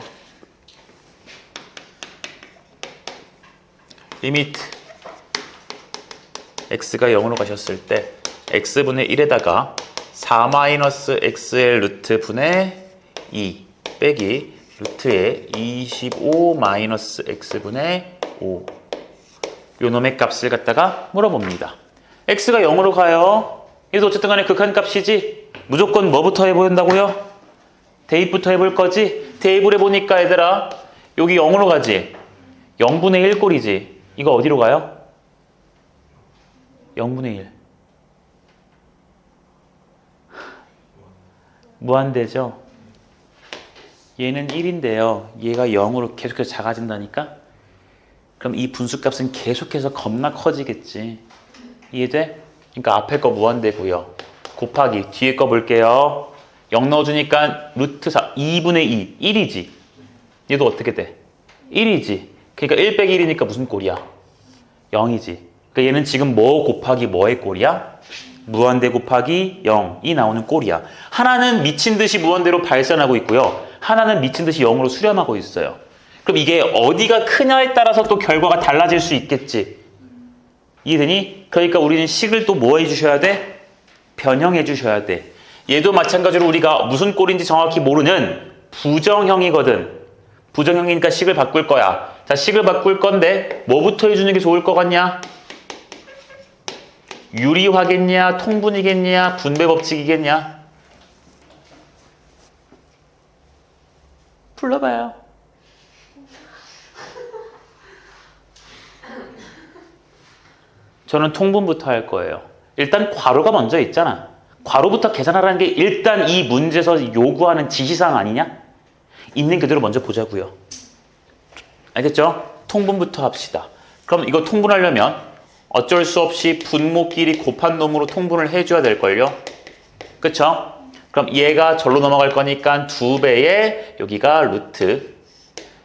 [SPEAKER 1] 리미트 x가 0으로 가셨을 때 x분의 1에다가 4-xl 루트 분의 2 빼기 루트의 25-x분의 5 요 놈의 값을 갖다가 물어봅니다. x가 0으로 가요. 얘도 어쨌든 간에 극한값이지. 무조건 뭐부터 해본다고요? 대입부터 해볼 거지? 대입을 해보니까 얘들아 여기 0으로 가지. 0분의 1 꼴이지. 이거 어디로 가요? 0분의 1. 무한대죠? 얘는 1인데요. 얘가 0으로 계속해서 작아진다니까? 그럼 이 분수값은 계속해서 겁나 커지겠지. 이해돼? 그러니까 앞에 거 무한대고요. 곱하기 뒤에 거 볼게요. 0 넣어주니까 루트 4, 2분의 2, 1이지. 얘도 어떻게 돼? 1이지. 그러니까 1 빼기 1이니까 무슨 꼴이야? 0이지. 그러니까 얘는 지금 뭐 곱하기 뭐의 꼴이야? 무한대 곱하기 0이 나오는 꼴이야. 하나는 미친 듯이 무한대로 발산하고 있고요. 하나는 미친 듯이 0으로 수렴하고 있어요. 그럼 이게 어디가 크냐에 따라서 또 결과가 달라질 수 있겠지. 이해되니? 그러니까 우리는 식을 또 뭐 해주셔야 돼? 변형해 주셔야 돼. 얘도 마찬가지로 우리가 무슨 꼴인지 정확히 모르는 부정형이거든. 부정형이니까 식을 바꿀 거야. 자, 식을 바꿀 건데 뭐부터 해주는 게 좋을 것 같냐? 유리화겠냐? 통분이겠냐? 분배 법칙이겠냐? 불러봐요. 저는 통분부터 할 거예요. 일단 괄호가 먼저 있잖아. 괄호부터 계산하라는 게 일단 이 문제에서 요구하는 지시사항 아니냐? 있는 그대로 먼저 보자고요. 알겠죠? 통분부터 합시다. 그럼 이거 통분하려면 어쩔 수 없이 분모끼리 곱한 놈으로 통분을 해줘야 될걸요? 그쵸? 그럼 얘가 절로 넘어갈 거니까 2배의 여기가 루트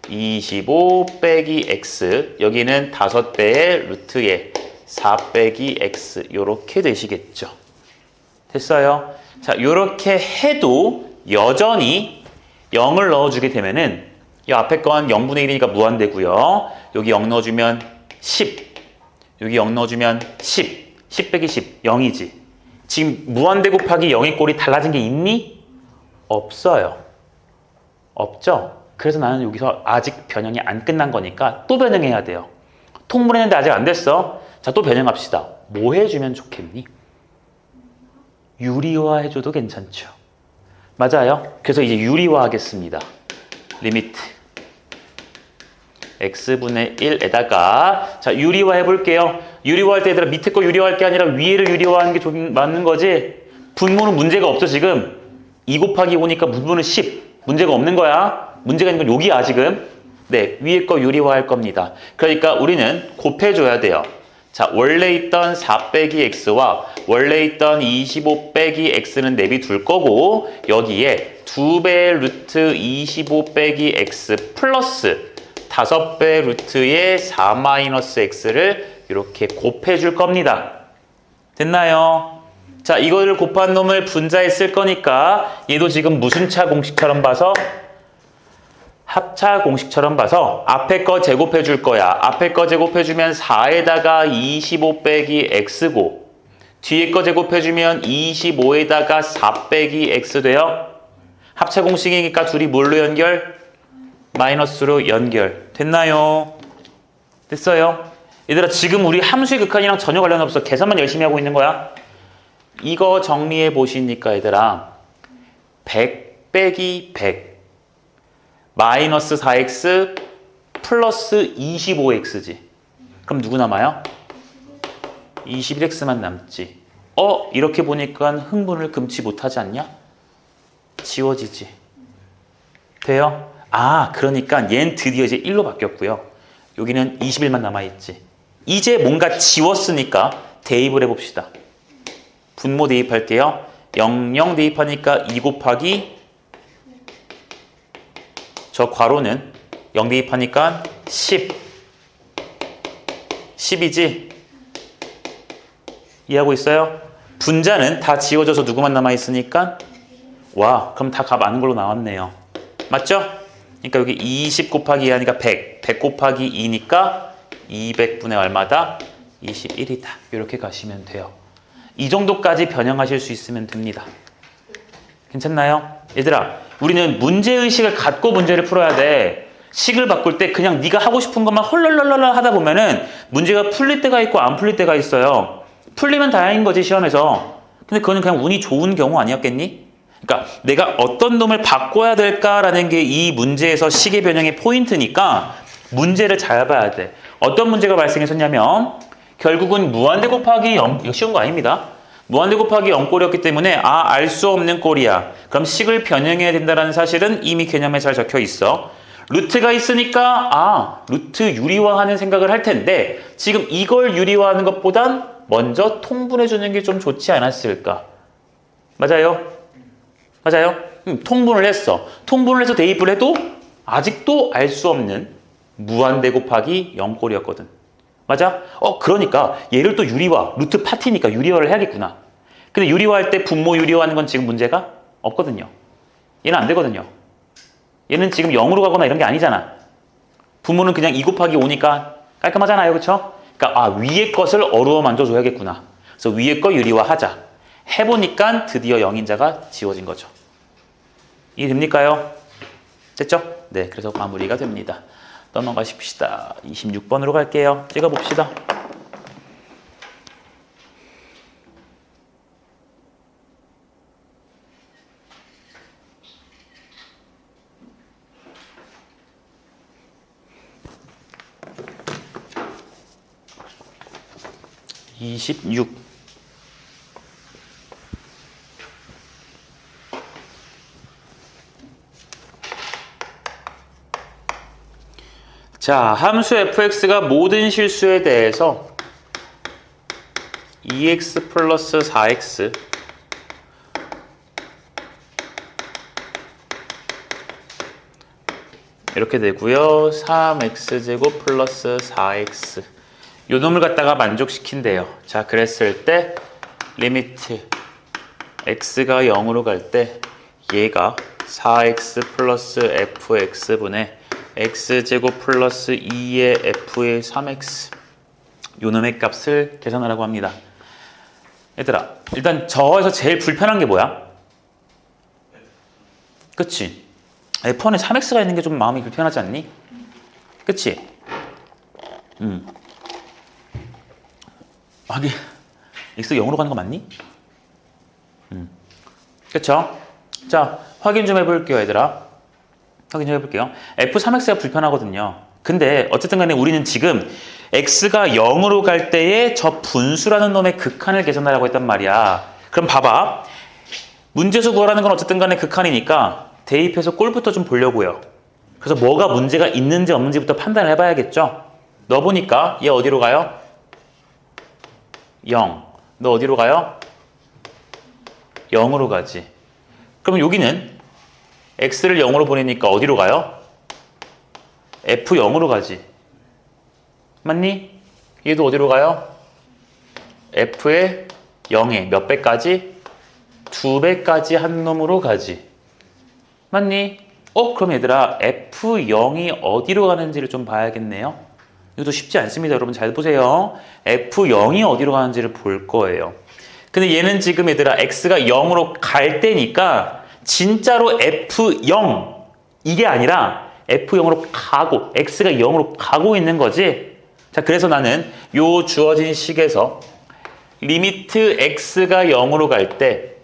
[SPEAKER 1] 25 빼기 x 여기는 5배의 루트에 4 빼기 x 요렇게 되시겠죠. 됐어요? 자, 요렇게 해도 여전히 0을 넣어주게 되면은 이 앞에 건 0분의 1이니까 무한대고요. 여기 0 넣어주면 10 여기 0 넣어주면 10 10 빼기 10 0이지. 지금 무한대 곱하기 0의 꼴이 달라진 게 있니? 없어요. 없죠? 그래서 나는 여기서 아직 변형이 안 끝난 거니까 또 변형해야 돼요. 통분했는데 아직 안 됐어. 자, 또 변형합시다. 뭐 해주면 좋겠니? 유리화 해줘도 괜찮죠. 맞아요. 그래서 이제 유리화 하겠습니다. 리미트 x분의 1에다가 자, 유리화 해볼게요. 유리화할 때 얘들아 밑에 거 유리화할 게 아니라 위에를 유리화하는 게 맞는 거지. 분모는 문제가 없어 지금. 2 곱하기 5니까 분모는 10. 문제가 없는 거야. 문제가 있는 건 여기야 지금. 네, 위에 거 유리화할 겁니다. 그러니까 우리는 곱해줘야 돼요. 자, 원래 있던 4 빼기 x와 원래 있던 25 빼기 x는 내비둘 거고 여기에 2배 루트 25 빼기 x 플러스 5배 루트의 4-x를 이렇게 곱해줄 겁니다. 됐나요? 자, 이거를 곱한 놈을 분자에 쓸 거니까 얘도 지금 무슨 차 공식처럼 봐서 합차 공식처럼 봐서 앞에 거 제곱해 줄 거야. 앞에 거 제곱해 주면 4에다가 25 빼기 x고 뒤에 거 제곱해 주면 25에다가 4 빼기 x 돼요. 합차 공식이니까 둘이 뭘로 연결? 마이너스로 연결. 됐나요? 됐어요? 얘들아 지금 우리 함수의 극한이랑 전혀 관련 없어. 계산만 열심히 하고 있는 거야. 이거 정리해 보시니까 얘들아 100 빼기 100 마이너스 4x 플러스 25x지. 그럼 누구 남아요? 21x만 남지. 이렇게 보니까 흥분을 금치 못하지 않냐? 지워지지. 돼요? 아, 그러니까 얘는 드디어 이제 1로 바뀌었고요. 여기는 21만 남아있지. 이제 뭔가 지웠으니까 대입을 해봅시다. 분모 대입할게요. 00 대입하니까 2 곱하기 저 괄호는 0 대입하니까 10. 10이지? 이해하고 있어요? 분자는 다 지워져서 누구만 남아있으니까 와, 그럼 다 값 아는 걸로 나왔네요. 맞죠? 그러니까 여기 20 곱하기 2 하니까 100. 100 곱하기 2니까 200분의 얼마다? 21이다. 이렇게 가시면 돼요. 이 정도까지 변형하실 수 있으면 됩니다. 괜찮나요? 얘들아, 우리는 문제의식을 갖고 문제를 풀어야 돼. 식을 바꿀 때 그냥 네가 하고 싶은 것만 헐랄랄랄 하다 보면은 문제가 풀릴 때가 있고 안 풀릴 때가 있어요. 풀리면 다행인 거지, 시험에서. 근데 그거는 그냥 운이 좋은 경우 아니었겠니? 그러니까 내가 어떤 놈을 바꿔야 될까라는 게 이 문제에서 식의 변형의 포인트니까 문제를 잘 봐야 돼. 어떤 문제가 발생했었냐면 결국은 무한대 곱하기 0, 이거 쉬운 거 아닙니다. 무한대 곱하기 0꼴이었기 때문에 알 수 없는 꼴이야. 그럼 식을 변형해야 된다는 사실은 이미 개념에 잘 적혀 있어. 루트가 있으니까 루트 유리화하는 생각을 할 텐데 지금 이걸 유리화하는 것보단 먼저 통분해 주는 게 좀 좋지 않았을까? 맞아요? 맞아요? 통분을 했어. 통분을 해서 대입을 해도 아직도 알 수 없는 무한대 곱하기 0꼴이었거든. 맞아? 그러니까 얘를 또 유리화, 루트 파티니까 유리화를 해야겠구나. 근데 유리화할 때 분모 유리화하는 건 지금 문제가 없거든요. 얘는 안 되거든요. 얘는 지금 0으로 가거나 이런 게 아니잖아. 분모는 그냥 2 곱하기 5니까 깔끔하잖아요. 그쵸? 그러니까 위에 것을 어루어 만져줘야겠구나. 그래서 위에 거 유리화하자. 해보니까 드디어 0인자가 지워진 거죠. 이해됩니까요? 됐죠? 네, 그래서 마무리가 됩니다. 넘어가십시다. 26번으로 갈게요. 찍어봅시다. 자, 함수 fx가 모든 실수에 대해서 2x 플러스 4x 이렇게 되고요. 3x제곱 플러스 4x 요 놈을 갖다가 만족시킨대요. 자, 그랬을 때 리미트 x가 0으로 갈 때 얘가 4x 플러스 fx분의 x제곱 플러스 2의 f의 3x 요 놈의 값을 계산하라고 합니다. 얘들아, 일단 저에서 제일 불편한 게 뭐야? 그치? f 안에 3x가 있는 게 좀 마음이 불편하지 않니? 그치? 하긴 x가 0으로 가는 거 맞니? 그쵸? 자, 확인 좀 해볼게요, 얘들아. 확인 좀 해볼게요. f3x가 불편하거든요. 근데 어쨌든 간에 우리는 지금 x가 0으로 갈 때에 저 분수라는 놈의 극한을 계산하라고 했단 말이야. 그럼 봐봐. 문제수 구하라는 건 어쨌든 간에 극한이니까 대입해서 꼴부터 좀 보려고요. 그래서 뭐가 문제가 있는지 없는지부터 판단을 해봐야겠죠? 너 보니까 얘 어디로 가요? 0. 너 어디로 가요? 0으로 가지. 그럼 여기는 x를 0으로 보내니까 어디로 가요? f0으로 가지. 맞니? 얘도 어디로 가요? f의 0에 몇 배까지? 2배까지 한 놈으로 가지. 맞니? 그럼 얘들아 f0이 어디로 가는지를 좀 봐야겠네요. 이것도 쉽지 않습니다. 여러분 잘 보세요. f0이 어디로 가는지를 볼 거예요. 근데 얘는 지금 얘들아 x가 0으로 갈 때니까 진짜로 f0 이게 아니라 f0으로 가고 x가 0으로 가고 있는 거지. 자, 그래서 나는 요 주어진 식에서 리미트 x가 0으로 갈 때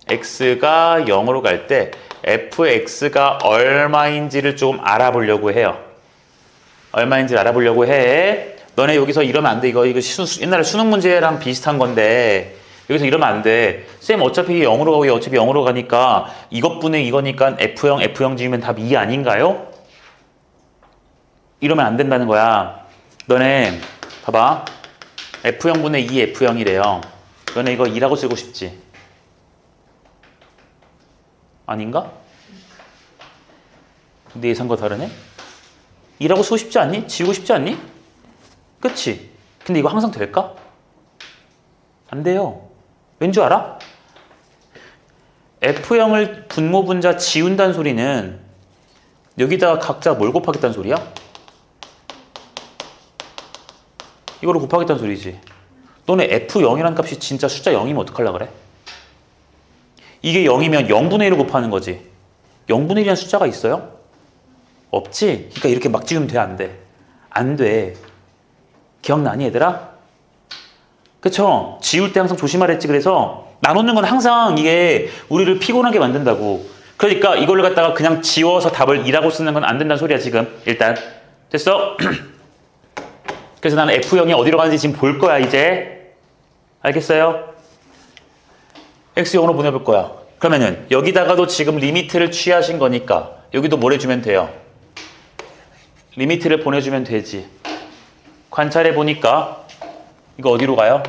[SPEAKER 1] x가 0으로 갈 때 fx가 얼마인지를 좀 알아보려고 해요. 얼마인지를 알아보려고 해. 너네 여기서 이러면 안 돼. 이거 옛날에 수능 문제랑 비슷한 건데 여기서 이러면 안 돼. 쌤 어차피 0으로 가고 어차피 0으로 가니까 이것분의 이거니까 F0 지우면 답 2 아닌가요? 이러면 안 된다는 거야. 너네 봐봐. F0분의 2 F0이래요. 너네 이거 2라고 쓰고 싶지? 아닌가? 근데 예상과 다르네? 2라고 쓰고 싶지 않니? 지우고 싶지 않니? 그치? 근데 이거 항상 될까? 안 돼요. 왠 줄 알아? F0을 분모 분자 지운다는 소리는 여기다가 각자 뭘 곱하겠다는 소리야? 이거를 곱하겠다는 소리지. 너네 F0이라는 값이 진짜 숫자 0이면 어떡하려고 그래? 이게 0이면 0분의 1을 곱하는 거지. 0분의 1이라는 숫자가 있어요? 없지? 그러니까 이렇게 막 지우면 돼, 안 돼? 안 돼. 기억나니 얘들아? 그쵸? 지울 때 항상 조심하랬지. 그래서 나누는 건 항상 이게 우리를 피곤하게 만든다고. 그러니까 이걸 갖다가 그냥 지워서 답을 2라고 쓰는 건 안 된다는 소리야 지금. 일단 됐어? 그래서 나는 F0이 어디로 가는지 지금 볼 거야 이제. 알겠어요? X0으로 보내볼 거야. 그러면은 여기다가도 지금 리미트를 취하신 거니까 여기도 뭘 해주면 돼요? 리미트를 보내주면 되지. 관찰해 보니까 이거 어디로 가요?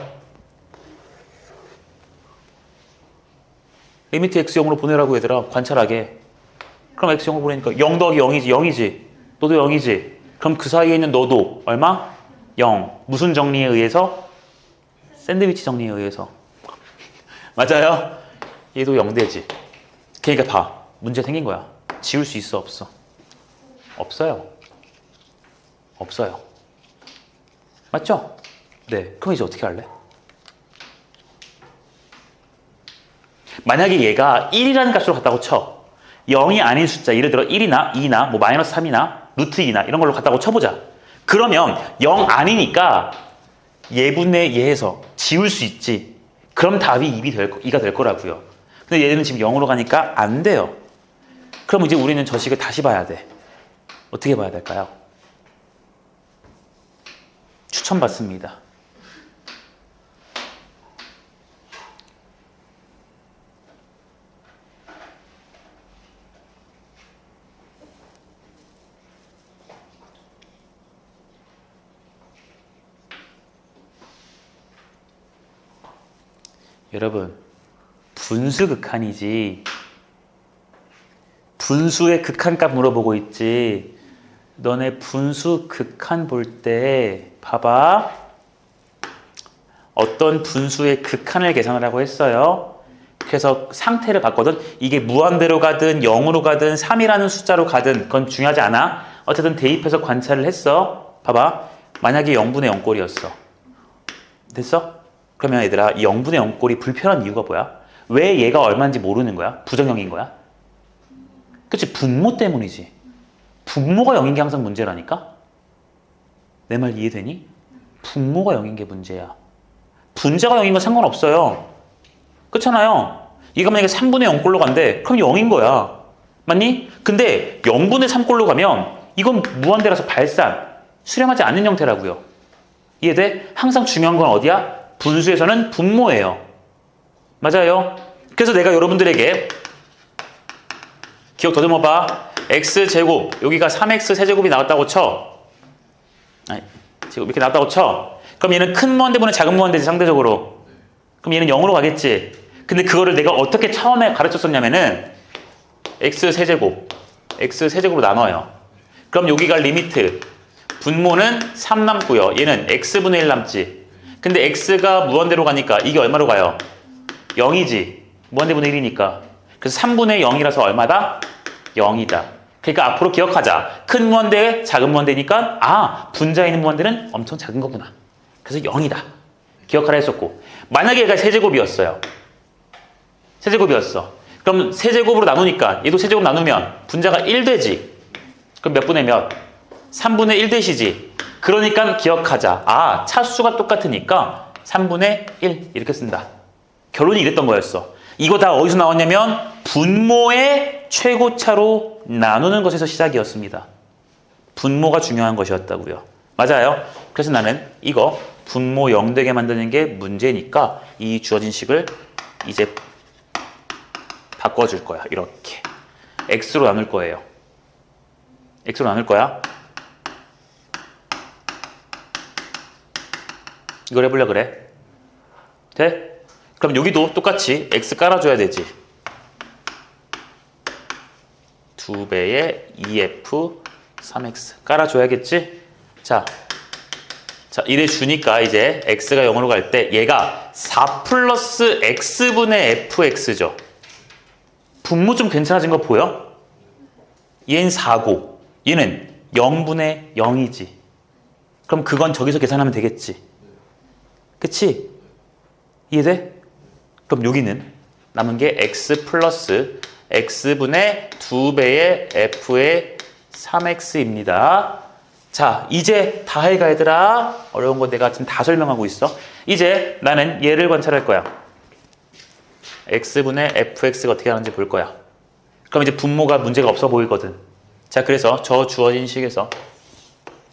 [SPEAKER 1] 리미트 X0으로 보내라고 얘들아. 관찰하게. 그럼 X0으로 보내니까 0 더하기 0이지. 0이지. 너도 0이지. 그럼 그 사이에 있는 너도 얼마? 0. 무슨 정리에 의해서? 샌드위치 정리에 의해서. 맞아요? 얘도 0 되지. 그러니까 봐. 문제 생긴 거야. 지울 수 있어 없어? 없어요. 없어요. 맞죠? 네. 그럼 이제 어떻게 할래? 만약에 얘가 1이라는 값으로 갔다고 쳐. 0이 아닌 숫자, 예를 들어 1이나 2나 뭐 마이너스 3이나 루트 2나 이런 걸로 갔다고 쳐보자. 그러면 0 아니니까 얘분의 얘에서 지울 수 있지. 그럼 답이 2가 될 거라고요. 근데 얘는 지금 0으로 가니까 안 돼요. 그럼 이제 우리는 저 식을 다시 봐야 돼. 어떻게 봐야 될까요? 추천받습니다. 여러분, 분수 극한이지. 분수의 극한값 물어보고 있지. 너네 분수 극한 볼 때 봐봐. 어떤 분수의 극한을 계산하라고 했어요. 그래서 상태를 봤거든. 이게 무한대로 가든 0으로 가든 3이라는 숫자로 가든 그건 중요하지 않아. 어쨌든 대입해서 관찰을 했어. 봐봐. 만약에 0분의 0꼴이었어. 됐어? 그러면 얘들아 이 0분의 0꼴이 불편한 이유가 뭐야? 왜 얘가 얼마인지 모르는 거야? 부정형인 거야? 그치? 분모 때문이지. 분모가 0인 게 항상 문제라니까? 내 말 이해되니? 분모가 0인 게 문제야. 분자가 0인 건 상관없어요. 그렇잖아요. 얘가 만약에 3분의 0꼴로 간대. 그럼 0인 거야. 맞니? 근데 0분의 3꼴로 가면 이건 무한대라서 발산. 수렴하지 않는 형태라고요. 이해돼? 항상 중요한 건 어디야? 분수에서는 분모예요. 맞아요. 그래서 내가 여러분들에게 기억 더듬어봐. x제곱 여기가 3x 세제곱이 나왔다고 쳐. 제곱 이렇게 나왔다고 쳐. 그럼 얘는 큰 무한대분의 작은 무한대지 상대적으로. 그럼 얘는 0으로 가겠지. 근데 그거를 내가 어떻게 처음에 가르쳤었냐면은 x세제곱으로 나눠요. 그럼 여기가 리미트. 분모는 3 남고요. 얘는 x분의 1 남지. 근데 x가 무한대로 가니까 이게 얼마로 가요? 0이지. 무한대분의 1이니까. 그래서 3분의 0이라서 얼마다? 0이다. 그러니까 앞으로 기억하자. 큰 무한대, 작은 무한대니까 분자에 있는 무한대는 엄청 작은 거구나. 그래서 0이다. 기억하라 했었고. 만약에 얘가 세제곱이었어요. 세제곱이었어. 그럼 세제곱으로 나누니까 얘도 세제곱 나누면 분자가 1 되지. 그럼 몇 분의 몇? 3분의 1 되시지. 그러니까 기억하자. 차수가 똑같으니까 3분의 1 이렇게 쓴다. 결론이 이랬던 거였어. 이거 다 어디서 나왔냐면 분모의 최고차로 나누는 것에서 시작이었습니다. 분모가 중요한 것이었다고요. 맞아요. 그래서 나는 이거 분모 0 되게 만드는 게 문제니까 이 주어진 식을 이제 바꿔줄 거야. 이렇게 x로 나눌 거예요. x로 나눌 거야. 이걸 해보려 그래. 돼? 그럼 여기도 똑같이 x 깔아줘야 되지. 2배의 2f 3x 깔아줘야겠지? 자, 이래 주니까 이제 x가 0으로 갈 때 얘가 4 플러스 x분의 fx죠. 분모 좀 괜찮아진 거 보여? 얘는 4고 얘는 0분의 0이지. 그럼 그건 저기서 계산하면 되겠지. 그치? 이해돼? 그럼 여기는 남은 게 x 플러스 x분의 2배의 f의 3x입니다. 자, 이제 다 해가 얘들아. 어려운 거 내가 지금 다 설명하고 있어. 이제 나는 얘를 관찰할 거야. x분의 fx가 어떻게 하는지 볼 거야. 그럼 이제 분모가 문제가 없어 보이거든. 자, 그래서 저 주어진 식에서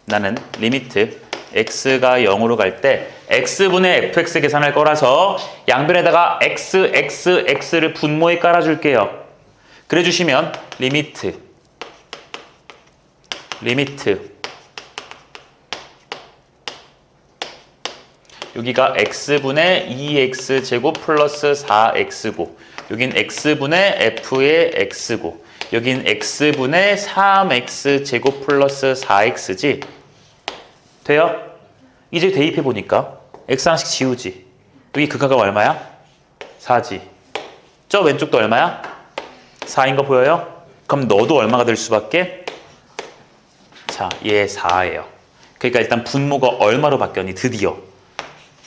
[SPEAKER 1] 나는 리미트 x가 0으로 갈 때 x분의 fx 계산할 거라서 양변에다가 x를 분모에 깔아줄게요. 그래 주시면 리미트 여기가 x분의 2x제곱 플러스 4x고 여긴 x분의 f의 x고 여긴 x분의 3x제곱 플러스 4x지. 돼요? 이제 대입해보니까 x 하나씩 지우지. 여기 극하가 얼마야? 4지. 저 왼쪽도 얼마야? 4인 거 보여요? 그럼 너도 얼마가 될 수밖에? 자, 얘 4예요. 그러니까 일단 분모가 얼마로 바뀌었니? 드디어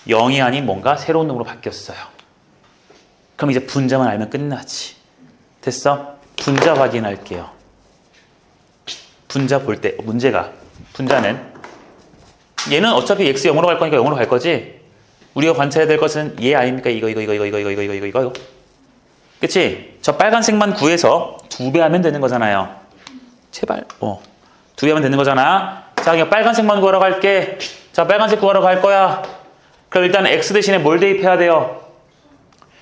[SPEAKER 1] 0이 아닌 뭔가 새로운 놈으로 바뀌었어요. 그럼 이제 분자만 알면 끝나지. 됐어? 분자 확인할게요. 분자 볼 때 문제가 분자는 얘는 어차피 x 0으로 갈 거니까 0으로 갈 거지. 우리가 관찰해야 될 것은 얘 아닙니까? 이거. 그치? 저 빨간색만 구해서 2배 하면 되는 거잖아요. 제발. 2배 하면 되는 거잖아. 자, 그냥 빨간색만 구하러 갈게. 자, 빨간색 구하러 갈 거야. 그럼 일단 x 대신에 뭘 대입해야 돼요?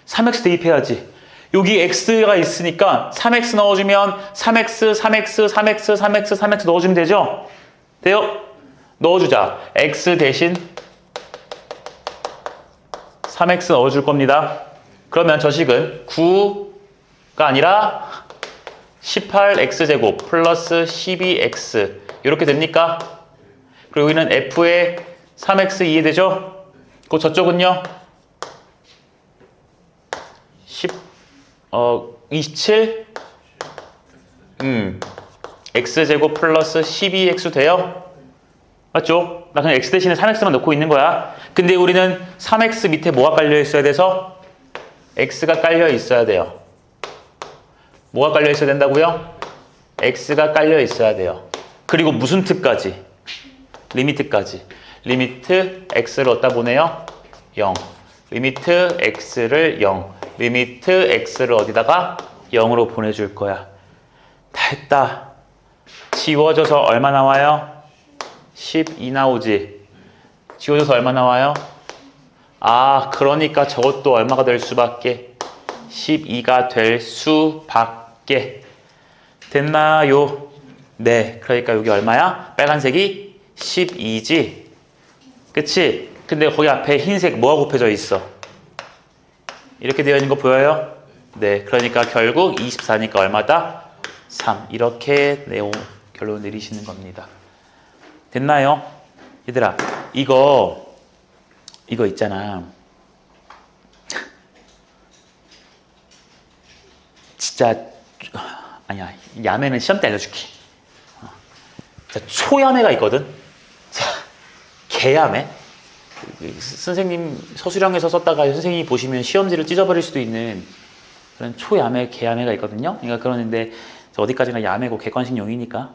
[SPEAKER 1] 3x 대입해야지. 여기 x가 있으니까 3x 넣어주면 3x 넣어주면 되죠? 돼요? 넣어주자. x 대신 3x 넣어줄 겁니다. 그러면 저 식은 9가 아니라 18x제곱 플러스 12x 이렇게 됩니까? 그리고 여기는 f의 3x 이해되죠? 그 저쪽은요? 27 x제곱 플러스 12x 돼요? 맞죠? 나 그냥 x 대신에 3x만 넣고 있는 거야. 근데 우리는 3x 밑에 뭐가 깔려 있어야 돼서? x가 깔려 있어야 돼요. 뭐가 깔려 있어야 된다고요? x가 깔려 있어야 돼요. 그리고 무슨 특까지? 리미트까지. 리미트 x를 어디다 보내요? 0. 리미트 x를 0. 리미트 x를 어디다가? 0으로 보내줄 거야. 다 했다. 지워져서 얼마 나와요? 12 나오지. 지워져서 얼마 나와요? 아, 그러니까 저것도 얼마가 될 수밖에? 12가 될 수밖에. 됐나요? 네, 그러니까 여기 얼마야? 빨간색이 12지. 그치? 근데 거기 앞에 흰색 뭐가 곱해져 있어? 이렇게 되어 있는 거 보여요? 네, 그러니까 결국 24니까 얼마다? 3. 이렇게 결론 내리시는 겁니다. 됐나요? 얘들아, 이거 있잖아. 진짜 아니야. 야매는 시험 때 알려줄게. 자, 초야매가 있거든. 자, 개야매. 선생님 서술형에서 썼다가 선생님이 보시면 시험지를 찢어버릴 수도 있는 그런 초야매, 개야매가 있거든요. 그러니까 그러는데 어디까지나 야매고 객관식용이니까.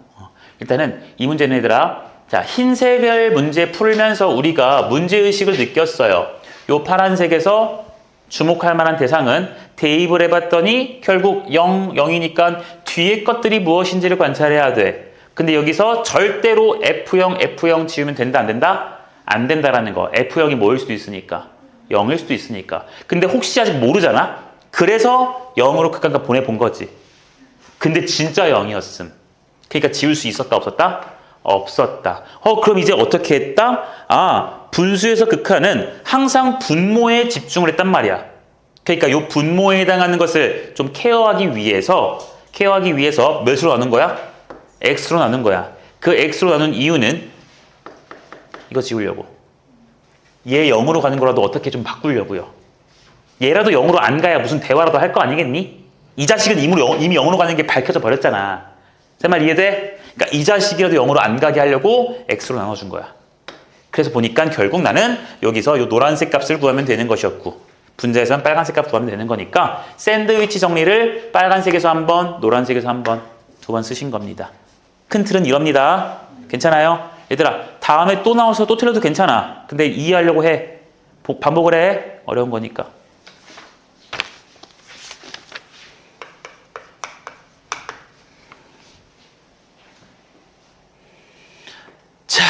[SPEAKER 1] 일단은 이 문제는 얘들아, 자, 흰색을 문제 풀면서 우리가 문제의식을 느꼈어요. 요 파란색에서 주목할 만한 대상은 대입을 해봤더니 결국 0이니까 뒤에 것들이 무엇인지를 관찰해야 돼. 근데 여기서 절대로 F형 지우면 된다, 안 된다? 안 된다라는 거. F형이 뭐일 수도 있으니까. 0일 수도 있으니까. 근데 혹시 아직 모르잖아? 그래서 0으로 극한값 보내본 거지. 근데 진짜 0이었음. 그러니까 지울 수 있었다 없었다? 없었다. 그럼 이제 어떻게 했다? 분수에서 극한은 항상 분모에 집중을 했단 말이야. 그러니까 이 분모에 해당하는 것을 좀 케어하기 위해서 몇으로 나눈 거야? x로 나눈 거야. 그 x로 나눈 이유는 이거 지우려고. 얘 0으로 가는 거라도 어떻게 좀 바꾸려고요. 얘라도 0으로 안 가야 무슨 대화라도 할 거 아니겠니? 이 자식은 이미 0으로 가는 게 밝혀져 버렸잖아. 제 말 이해돼? 그러니까 이 자식이라도 0으로 안 가게 하려고 x로 나눠준 거야. 그래서 보니까 결국 나는 여기서 이 노란색 값을 구하면 되는 것이었고 분자에서는 빨간색 값 구하면 되는 거니까 샌드위치 정리를 빨간색에서 한 번, 노란색에서 한 번, 두 번 쓰신 겁니다. 큰 틀은 이럽니다. 괜찮아요? 얘들아 다음에 또 나와서 또 틀려도 괜찮아. 근데 이해하려고 해. 반복을 해. 어려운 거니까. 자,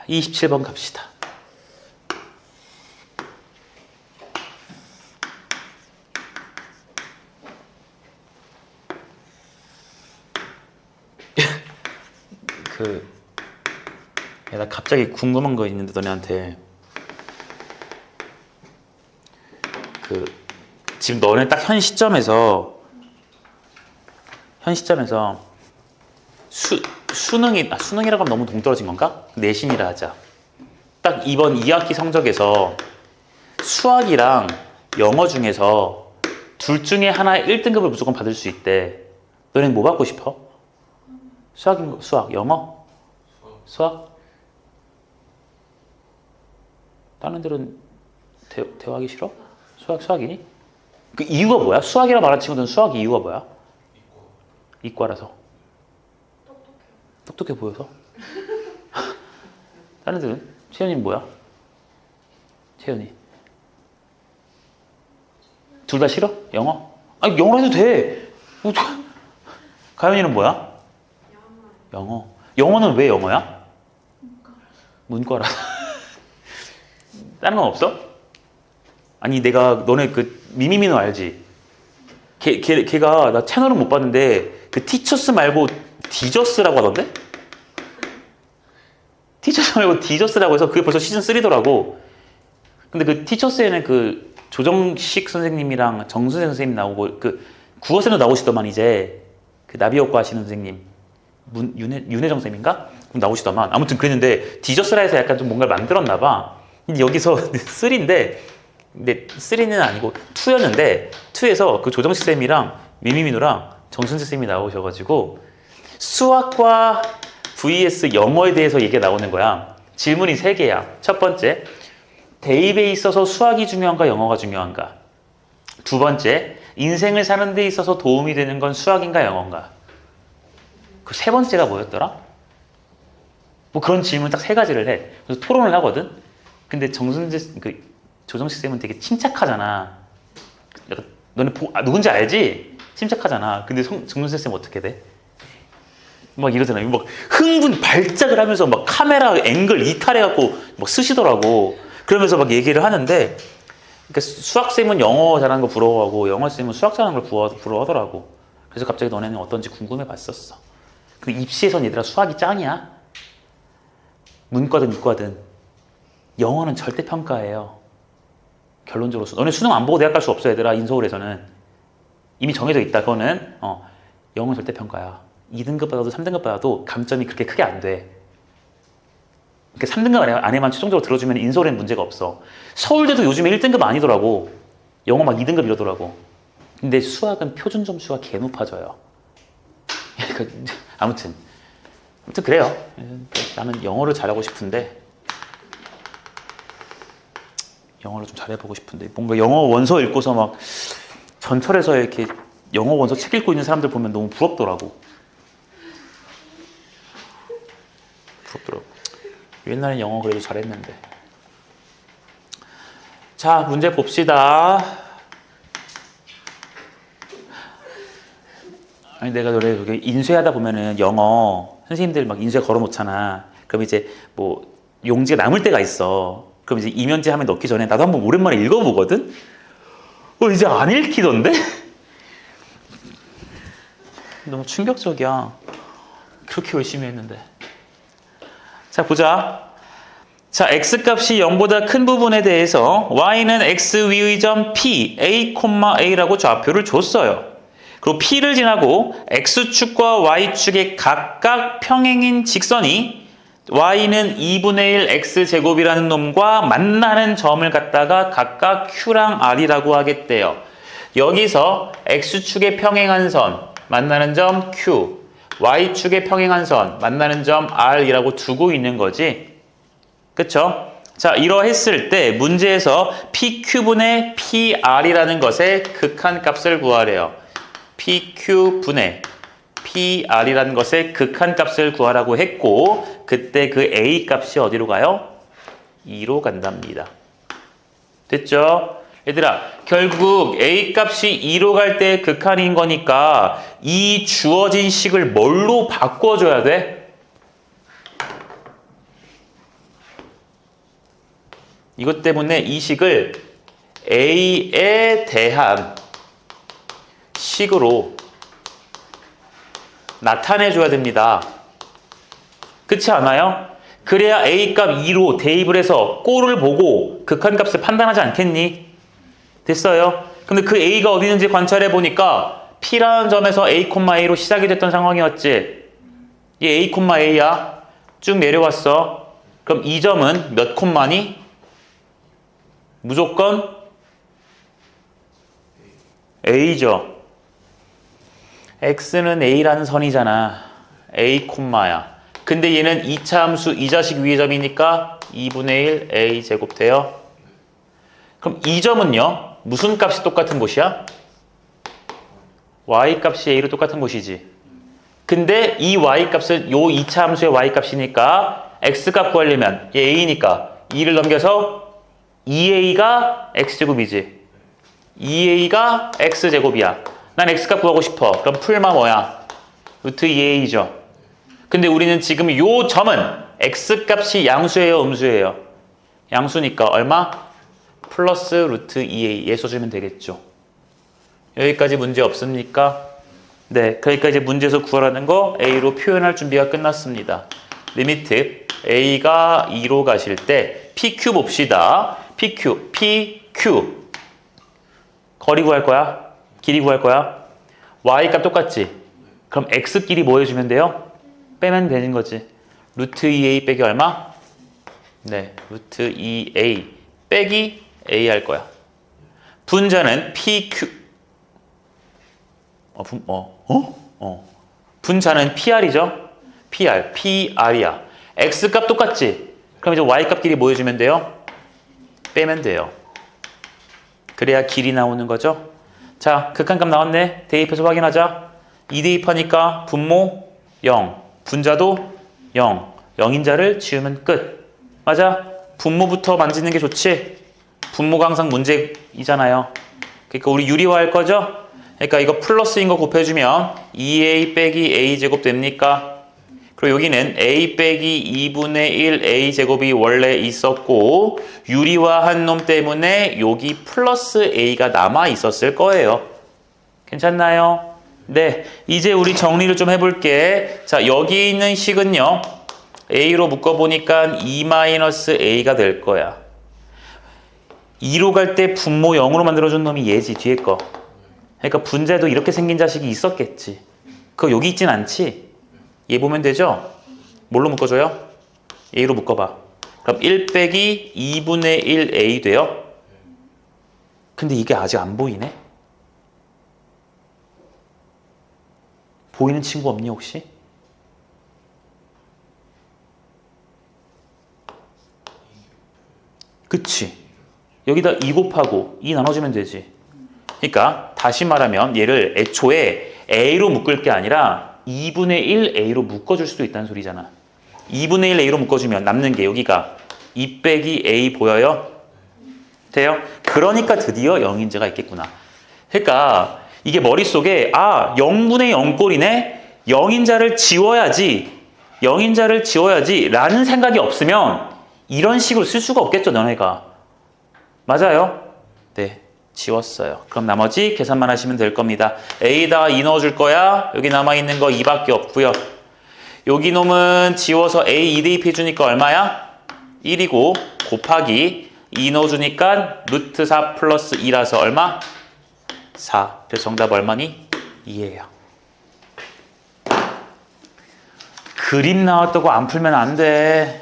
[SPEAKER 1] 27번 갑시다. 나 갑자기 궁금한 거 있는데 너네한테 지금 너네 딱 현 시점에서 수능이라고 하면 너무 동떨어진 건가? 내신이라 하자. 딱 이번 2학기 성적에서 수학이랑 영어 중에서 둘 중에 하나 1등급을 무조건 받을 수 있대. 너네는 뭐 받고 싶어? 수학, 영어? 수학? 다른 애들은 대화하기 싫어? 수학이니? 그 이유가 뭐야? 수학이라 말하는 친구들은 수학 이유가 뭐야? 이과라서. 똑똑해 보여서? 다른 애들은? 채연이는 뭐야? 채연이. 둘 다 싫어? 영어? 아니 영어로 해도 돼. 가연이는 뭐야? 영어. 영어는 왜 영어야? 문과라서. 다른 건 없어? 아니 내가 너네 그 미미미노 알지? 걔가 나 채널은 못 봤는데 그 티처스 말고 디저스라고 하던데? 티처스 말고 디저스라고 해서 그게 벌써 시즌 3더라고. 근데 그 티처스에는 그 조정식 선생님이랑 정수생 선생님 나오고 그 국어쌤도 나오시더만 이제 그 나비효과 하시는 선생님 윤혜정 쌤인가? 나오시더만. 아무튼 그랬는데 디저스라 해서 약간 좀 뭔가를 만들었나 봐. 근데 여기서 3인데 근데 3는 아니고 2였는데 2에서 그 조정식 쌤이랑 미미민우랑 정순재 쌤이 나오셔가지고 수학과 vs 영어에 대해서 얘기가 나오는 거야. 질문이 3개야. 첫 번째, 대입에 있어서 수학이 중요한가 영어가 중요한가? 두 번째, 인생을 사는 데 있어서 도움이 되는 건 수학인가 영어인가? 그 세 번째가 뭐였더라? 뭐 그런 질문 딱 3가지를 해. 그래서 토론을 하거든? 근데 조정식 쌤은 되게 침착하잖아. 약간 너네 누군지 알지? 침착하잖아. 근데 정순재 쌤 어떻게 돼? 막 이러잖아요. 막 흥분 발작을 하면서 막 카메라 앵글 이탈해갖고 막 쓰시더라고. 그러면서 막 얘기를 하는데, 그러니까 수학쌤은 영어 잘하는 거 부러워하고 영어쌤은 수학 잘하는 걸 부러워하더라고. 그래서 갑자기 너네는 어떤지 궁금해 봤었어. 그 입시에선 얘들아 수학이 짱이야. 문과든 이과든. 영어는 절대평가예요. 결론적으로. 너네 수능 안 보고 대학 갈 수 없어 얘들아. 인서울에서는. 이미 정해져 있다. 그거는 영어는 절대평가야. 2등급 받아도 3등급 받아도 감점이 그렇게 크게 안 돼. 그러니까 3등급 안에만 최종적으로 들어주면 인서울에는 문제가 없어. 서울대도 요즘에 1등급 아니더라고. 영어 막 2등급 이러더라고. 근데 수학은 표준 점수가 개 높아져요. 아무튼 그래요. 나는 영어를 잘하고 싶은데 영어를 좀 잘해보고 싶은데 뭔가 영어 원서 읽고서 막 전철에서 이렇게 영어 원서 책 읽고 있는 사람들 보면 너무 부럽더라고. 옛날엔 영어 그래도 잘했는데. 자, 문제 봅시다. 아니 내가 너네 여기 인쇄하다 보면은 영어 선생님들 막 인쇄 걸어놓잖아. 그럼 이제 뭐 용지가 남을 때가 있어. 그럼 이제 이면제 하면 넣기 전에 나도 한번 오랜만에 읽어보거든? 이제 안 읽히던데? 너무 충격적이야. 그렇게 열심히 했는데. 자, 보자. 자, x값이 0보다 큰 부분에 대해서 y는 x 위의 점 p, a, a라고 좌표를 줬어요. 그리고 p를 지나고 x축과 y축의 각각 평행인 직선이 y는 2분의 1 x제곱이라는 놈과 만나는 점을 갖다가 각각 q랑 r이라고 하겠대요. 여기서 x축의 평행한 선, 만나는 점 q, y축의 평행한 선, 만나는 점 r이라고 두고 있는 거지. 그쵸? 자, 이러했을 때 문제에서 pq분의 pr이라는 것의 극한값을 구하래요. pq분의 pr이라는 것의 극한값을 구하라고 했고, 그때 그 a 값이 어디로 가요? 2로 간답니다. 됐죠? 얘들아, 결국 a 값이 2로 갈 때 극한인 거니까 이 주어진 식을 뭘로 바꿔줘야 돼? 이것 때문에 이 식을 a에 대한 식으로 나타내줘야 됩니다. 그렇지 않아요? 그래야 A값 2로 대입을 해서 꼴을 보고 극한값을 판단하지 않겠니? 됐어요? 근데 그 A가 어디 있는지 관찰해 보니까 P라는 점에서 A, A로 시작이 됐던 상황이었지. 이 A, A야. 쭉 내려왔어. 그럼 이 점은 몇 콤마니? 무조건 A죠. X는 A라는 선이잖아. A, 야. 근데 얘는 2차 함수 이 자식 위의 점이니까 2분의 1 A 제곱 돼요. 그럼 이 점은요? 무슨 값이 똑같은 곳이야? Y 값이 A로 똑같은 곳이지. 근데 이 Y 값은 요 2차 함수의 Y 값이니까 X 값 구하려면 얘 A니까 2를 넘겨서 2A가 X제곱이지. 2A가 X제곱이야. 난 X값 구하고 싶어. 그럼 풀마 뭐야? 루트 2A죠. 근데 우리는 지금 요 점은 X값이 양수예요, 음수예요? 양수니까 얼마? 플러스 루트 2A. 얘 써주면 되겠죠. 여기까지 문제 없습니까? 네, 그러니까 이제 문제에서 구하라는 거 A로 표현할 준비가 끝났습니다. 리미트 A가 2로 가실 때 PQ 봅시다. PQ 거리 구할 거야? 길이 구할 거야? Y값 똑같지? 그럼 X끼리 뭐 해주면 돼요? 빼면 되는 거지. 루트 2A 빼기 얼마? 네, 루트 2A 빼기 A 할 거야. 분자는 PQ 분자는 PR이죠? PR이야. X값 똑같지? 그럼 이제 Y값끼리 뭐 해주면 돼요? 빼면 돼요. 그래야 길이 나오는 거죠. 자, 극한값 나왔네. 대입해서 확인하자. 2대입하니까 분모 0, 분자도 0, 0인자를 지우면 끝. 맞아? 분모부터 만지는 게 좋지? 분모가 항상 문제이잖아요. 그러니까 우리 유리화할 거죠? 그러니까 이거 플러스인 거 곱해주면 2A 빼기 A제곱 됩니까? 그리고 여기는 A 빼기 2분의 1 A제곱이 원래 있었고 유리화한 놈 때문에 여기 플러스 A가 남아 있었을 거예요. 괜찮나요? 네, 이제 우리 정리를 좀 해볼게. 자, 여기 있는 식은요. A로 묶어보니까 2-A가 될 거야. 2로 갈 때 분모 0으로 만들어준 놈이 얘지, 뒤에 거. 그러니까 분자에도 이렇게 생긴 자식이 있었겠지. 그거 여기 있진 않지? 얘 보면 되죠? 뭘로 묶어줘요? A로 묶어봐. 그럼 1 빼기 2분의 1 A 돼요? 근데 이게 아직 안 보이네? 보이는 친구 없니 혹시? 그치? 여기다 2 곱하고 2 나눠주면 되지. 그러니까 다시 말하면 얘를 애초에 A로 묶을 게 아니라 2분의 1 A로 묶어줄 수도 있다는 소리잖아. 2분의 1 A로 묶어주면 남는 게 여기가 2 빼기 A 보여요? 돼요? 그러니까 드디어 0인자가 있겠구나. 그러니까 이게 머릿속에 0분의 0꼴이네? 0인자를 지워야지 라는 생각이 없으면 이런 식으로 쓸 수가 없겠죠, 너네가. 맞아요? 네, 지웠어요. 그럼 나머지 계산만 하시면 될 겁니다. A에다가 2 넣어줄 거야. 여기 남아있는 거 2밖에 없고요. 여기 놈은 지워서 A 2대입 해주니까 얼마야? 1이고 곱하기 2 넣어주니까 루트 4 플러스 2라서 얼마? 4. 그래서 정답 얼마니? 2예요. 그림 나왔다고 안 풀면 안 돼.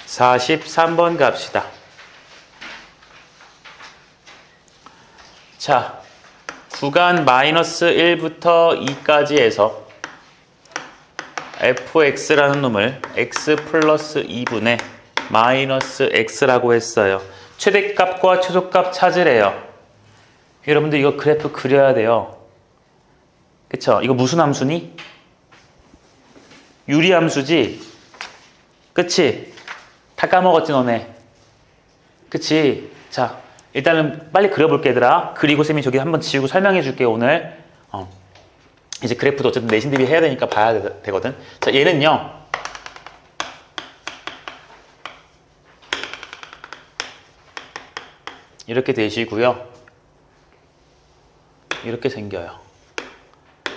[SPEAKER 1] (43번) 갑시다. 자, 구간 마이너스 1부터 2까지 해서 fx라는 놈을 x 플러스 2분의 마이너스 x라고 했어요. 최대값과 최소값 찾으래요. 여러분들 이거 그래프 그려야 돼요. 그쵸? 이거 무슨 함수니? 유리함수지? 그치? 다 까먹었지 너네? 그치? 자, 일단은 빨리 그려볼게 얘들아. 그리고 쌤이 저기 한번 지우고 설명해 줄게 오늘. 이제 그래프도 어쨌든 내신 대비 해야 되니까 봐야 되거든. 자, 얘는요. 이렇게 되시고요. 이렇게 생겨요.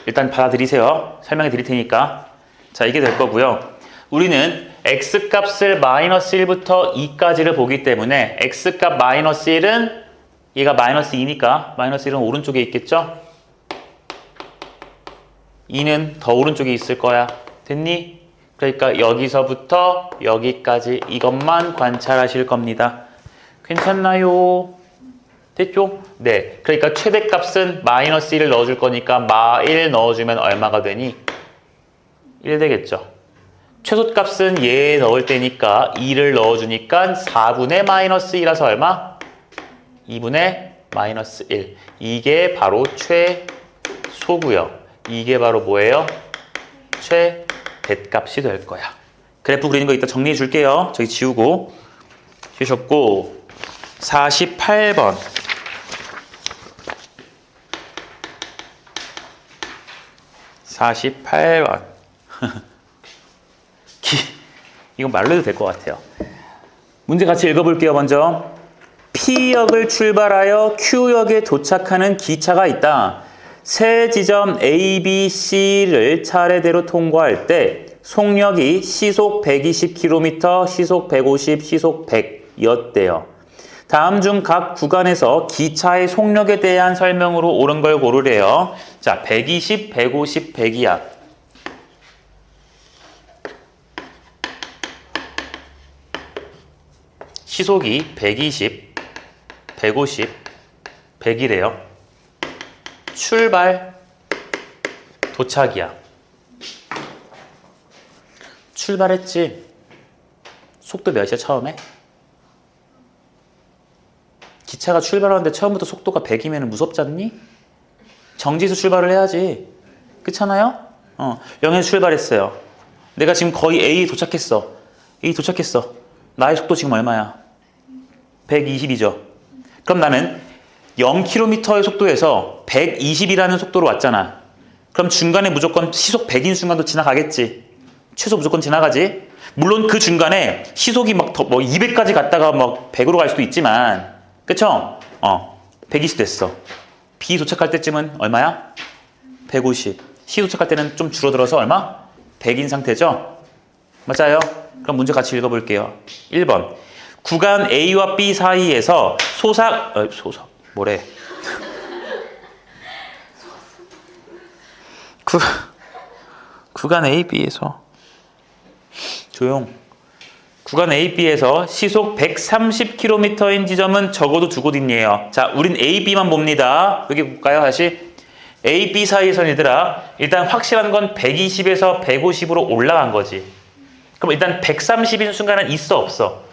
[SPEAKER 1] 일단 받아들이세요. 설명해 드릴 테니까. 자, 이게 될 거고요. 우리는 x값을 마이너스 1부터 2까지를 보기 때문에 x값 마이너스 1은 얘가 마이너스 2니까 마이너스 1은 오른쪽에 있겠죠? 2는 더 오른쪽에 있을 거야. 됐니? 그러니까 여기서부터 여기까지 이것만 관찰하실 겁니다. 괜찮나요? 됐죠? 네. 그러니까 최대값은 마이너스 1을 넣어줄 거니까 마1 넣어주면 얼마가 되니? 1 되겠죠. 최소값은 얘 넣을 때니까 2를 넣어주니까 4분의 마이너스 2라서 얼마? 2분의 마이너스 1. 이게 바로 최소고요. 이게 바로 뭐예요? 최대값이 될 거야. 그래프 그리는 거 이따 정리해 줄게요. 저기 지우고. 지우셨고 48번. 48번. 이건 말로 해도 될 것 같아요. 문제 같이 읽어볼게요. 먼저 P역을 출발하여 Q역에 도착하는 기차가 있다. 세 지점 A, B, C를 차례대로 통과할 때 속력이 시속 120km, 시속 150, 시속 100이었대요. 다음 중 각 구간에서 기차의 속력에 대한 설명으로 옳은 걸 고르래요. 자, 120, 150, 100이야. 시속이 120, 150, 100이래요. 출발, 도착이야. 출발했지. 속도 몇이야 처음에? 기차가 출발하는데 처음부터 속도가 100이면 무섭지 않니? 정지해서 출발을 해야지. 그렇잖아요? 0에서 출발했어요. 내가 지금 거의 A에 도착했어. A 도착했어. 나의 속도 지금 얼마야? 120이죠. 그럼 나는 0km의 속도에서 120이라는 속도로 왔잖아. 그럼 중간에 무조건 시속 100인 순간도 지나가겠지. 최소 무조건 지나가지. 물론 그 중간에 시속이 막 더 200까지 갔다가 막 100으로 갈 수도 있지만, 그쵸? 120 됐어. B 도착할 때쯤은 얼마야? 150. C 도착할 때는 좀 줄어들어서 얼마? 100인 상태죠? 맞아요? 그럼 문제 같이 읽어볼게요. 1번. 구간 A와 B 사이에서 뭐래? 구간 A, B에서 조용. 구간 A, B에서 시속 130km인 지점은 적어도 두 곳 있네요. 자, 우린 A, B만 봅니다. 여기 볼까요? 다시. A, B 사이에서는 얘들아, 일단 확실한 건 120에서 150으로 올라간 거지. 그럼 일단 130인 순간은 있어, 없어?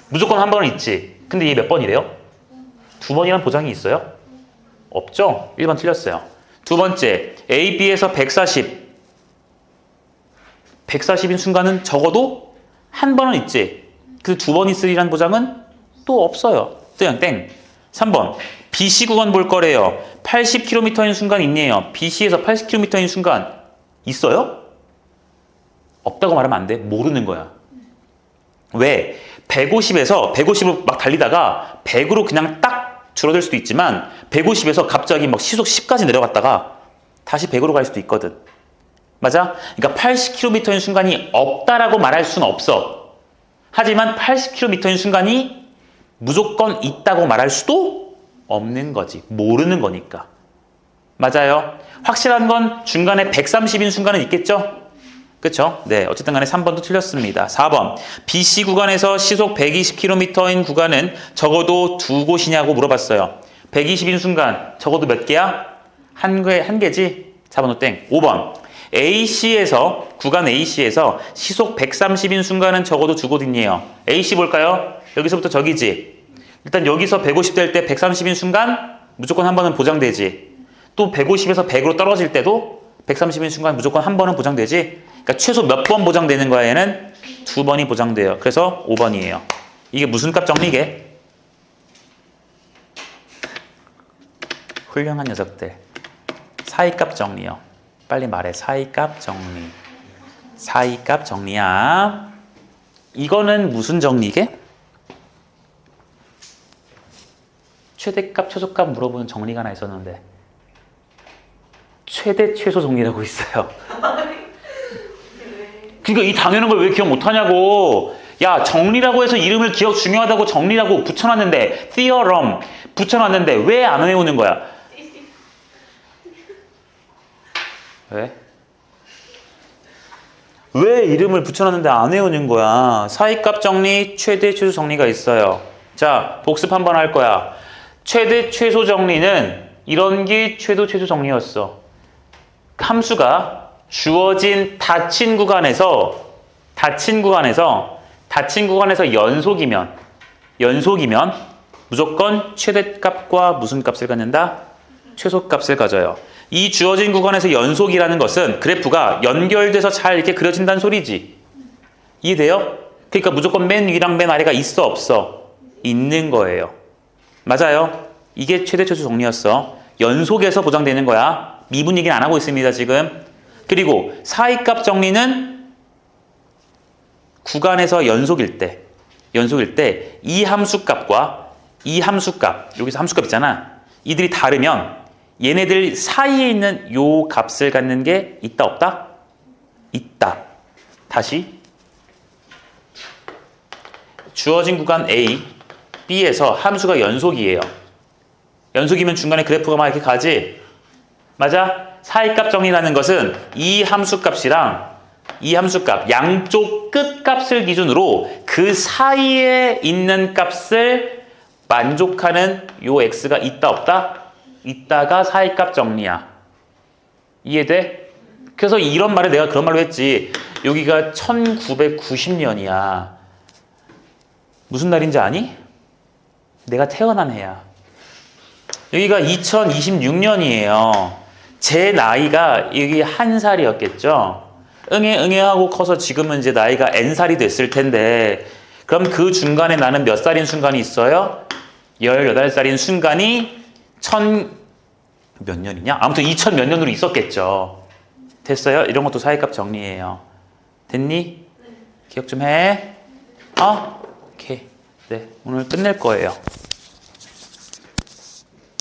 [SPEAKER 1] 무조건 한 번은 있지. 근데 이게 몇 번이래요? 두 번이란 보장이 있어요? 없죠? 1번 틀렸어요. 두 번째, A, B에서 140. 140인 순간은 적어도 한 번은 있지. 그 두 번 있으리란 보장은 또 없어요. 그냥 땡. 3번. BC 구간 볼 거래요. 80km인 순간 있네요. BC에서 80km인 순간 있어요? 없다고 말하면 안 돼. 모르는 거야. 왜? 150에서 150으로 막 달리다가 100으로 그냥 딱 줄어들 수도 있지만 150에서 갑자기 막 시속 10까지 내려갔다가 다시 100으로 갈 수도 있거든. 맞아? 그러니까 80km인 순간이 없다라고 말할 수는 없어. 하지만 80km인 순간이 무조건 있다고 말할 수도 없는 거지. 모르는 거니까. 맞아요. 확실한 건 중간에 130인 순간은 있겠죠? 그쵸? 네. 어쨌든 간에 3번도 틀렸습니다. 4번. BC 구간에서 시속 120km인 구간은 적어도 두 곳이냐고 물어봤어요. 120인 순간 적어도 몇 개야? 한 개지? 4번 땡. 5번. AC에서 구간 AC에서 시속 130인 순간은 적어도 두 곳 있네요. AC 볼까요? 여기서부터 저기지. 일단 여기서 150 될 때 130인 순간 무조건 한 번은 보장되지. 또 150에서 100으로 떨어질 때도 130인 순간 무조건 한 번은 보장되지. 그러니까 최소 몇 번 보장되는 거야? 얘는 두 번이 보장돼요. 그래서 5번이에요. 이게 무슨 값 정리게? 훌륭한 녀석들. 사이값 정리요. 빨리 말해. 사이값 정리. 사이값 정리야. 이거는 무슨 정리게? 최대값, 최소값 물어보는 정리가 하나 있었는데 최대, 최소 정리라고 있어요. 그러니까 이 당연한 걸 왜 기억 못하냐고. 야, 정리라고 해서 이름을 기억 중요하다고 정리라고 붙여놨는데 theorem 붙여놨는데 왜 안 외우는 거야? 왜? 왜 이름을 붙여놨는데 안 외우는 거야? 사이값 정리, 최대, 최소 정리가 있어요. 자, 복습 한번 할 거야. 최대, 최소 정리는 이런 게 최대, 최소 정리였어. 함수가 주어진 닫힌 구간에서 연속이면 무조건 최대값과 무슨 값을 갖는다? 최소값을 가져요. 이 주어진 구간에서 연속이라는 것은 그래프가 연결돼서 잘 이렇게 그려진다는 소리지. 이해돼요? 그러니까 무조건 맨 위랑 맨 아래가 있어 없어? 있는 거예요. 맞아요. 이게 최대 최소 정리였어. 연속에서 보장되는 거야. 미분 얘기는 안 하고 있습니다, 지금. 그리고 사이값 정리는 구간에서 연속일 때 이 함수값과 이 함수값, 여기서 함수값 있잖아. 이들이 다르면 얘네들 사이에 있는 요 값을 갖는 게 있다 없다? 있다. 다시 주어진 구간 A, B에서 함수가 연속이에요. 연속이면 중간에 그래프가 막 이렇게 가지? 맞아? 사이값 정리라는 것은 이 함수값이랑 이 함수값 양쪽 끝값을 기준으로 그 사이에 있는 값을 만족하는 요 x가 있다 없다? 있다가 사이값 정리야. 이해돼? 그래서 이런 말을 내가 그런 말로 했지. 여기가 1990년이야. 무슨 날인지 아니? 내가 태어난 해야. 여기가 2026년이에요. 제 나이가 여기 1살이었겠죠. 응애 하고 커서 지금은 이제 나이가 N살이 됐을 텐데 그럼 그 중간에 나는 몇 살인 순간이 있어요? 18살인 순간이 몇 년이냐? 아무튼 2000 몇 년으로 있었겠죠. 됐어요? 이런 것도 사이값 정리예요. 됐니? 네. 기억 좀 해. 오케이. 네, 오늘 끝낼 거예요.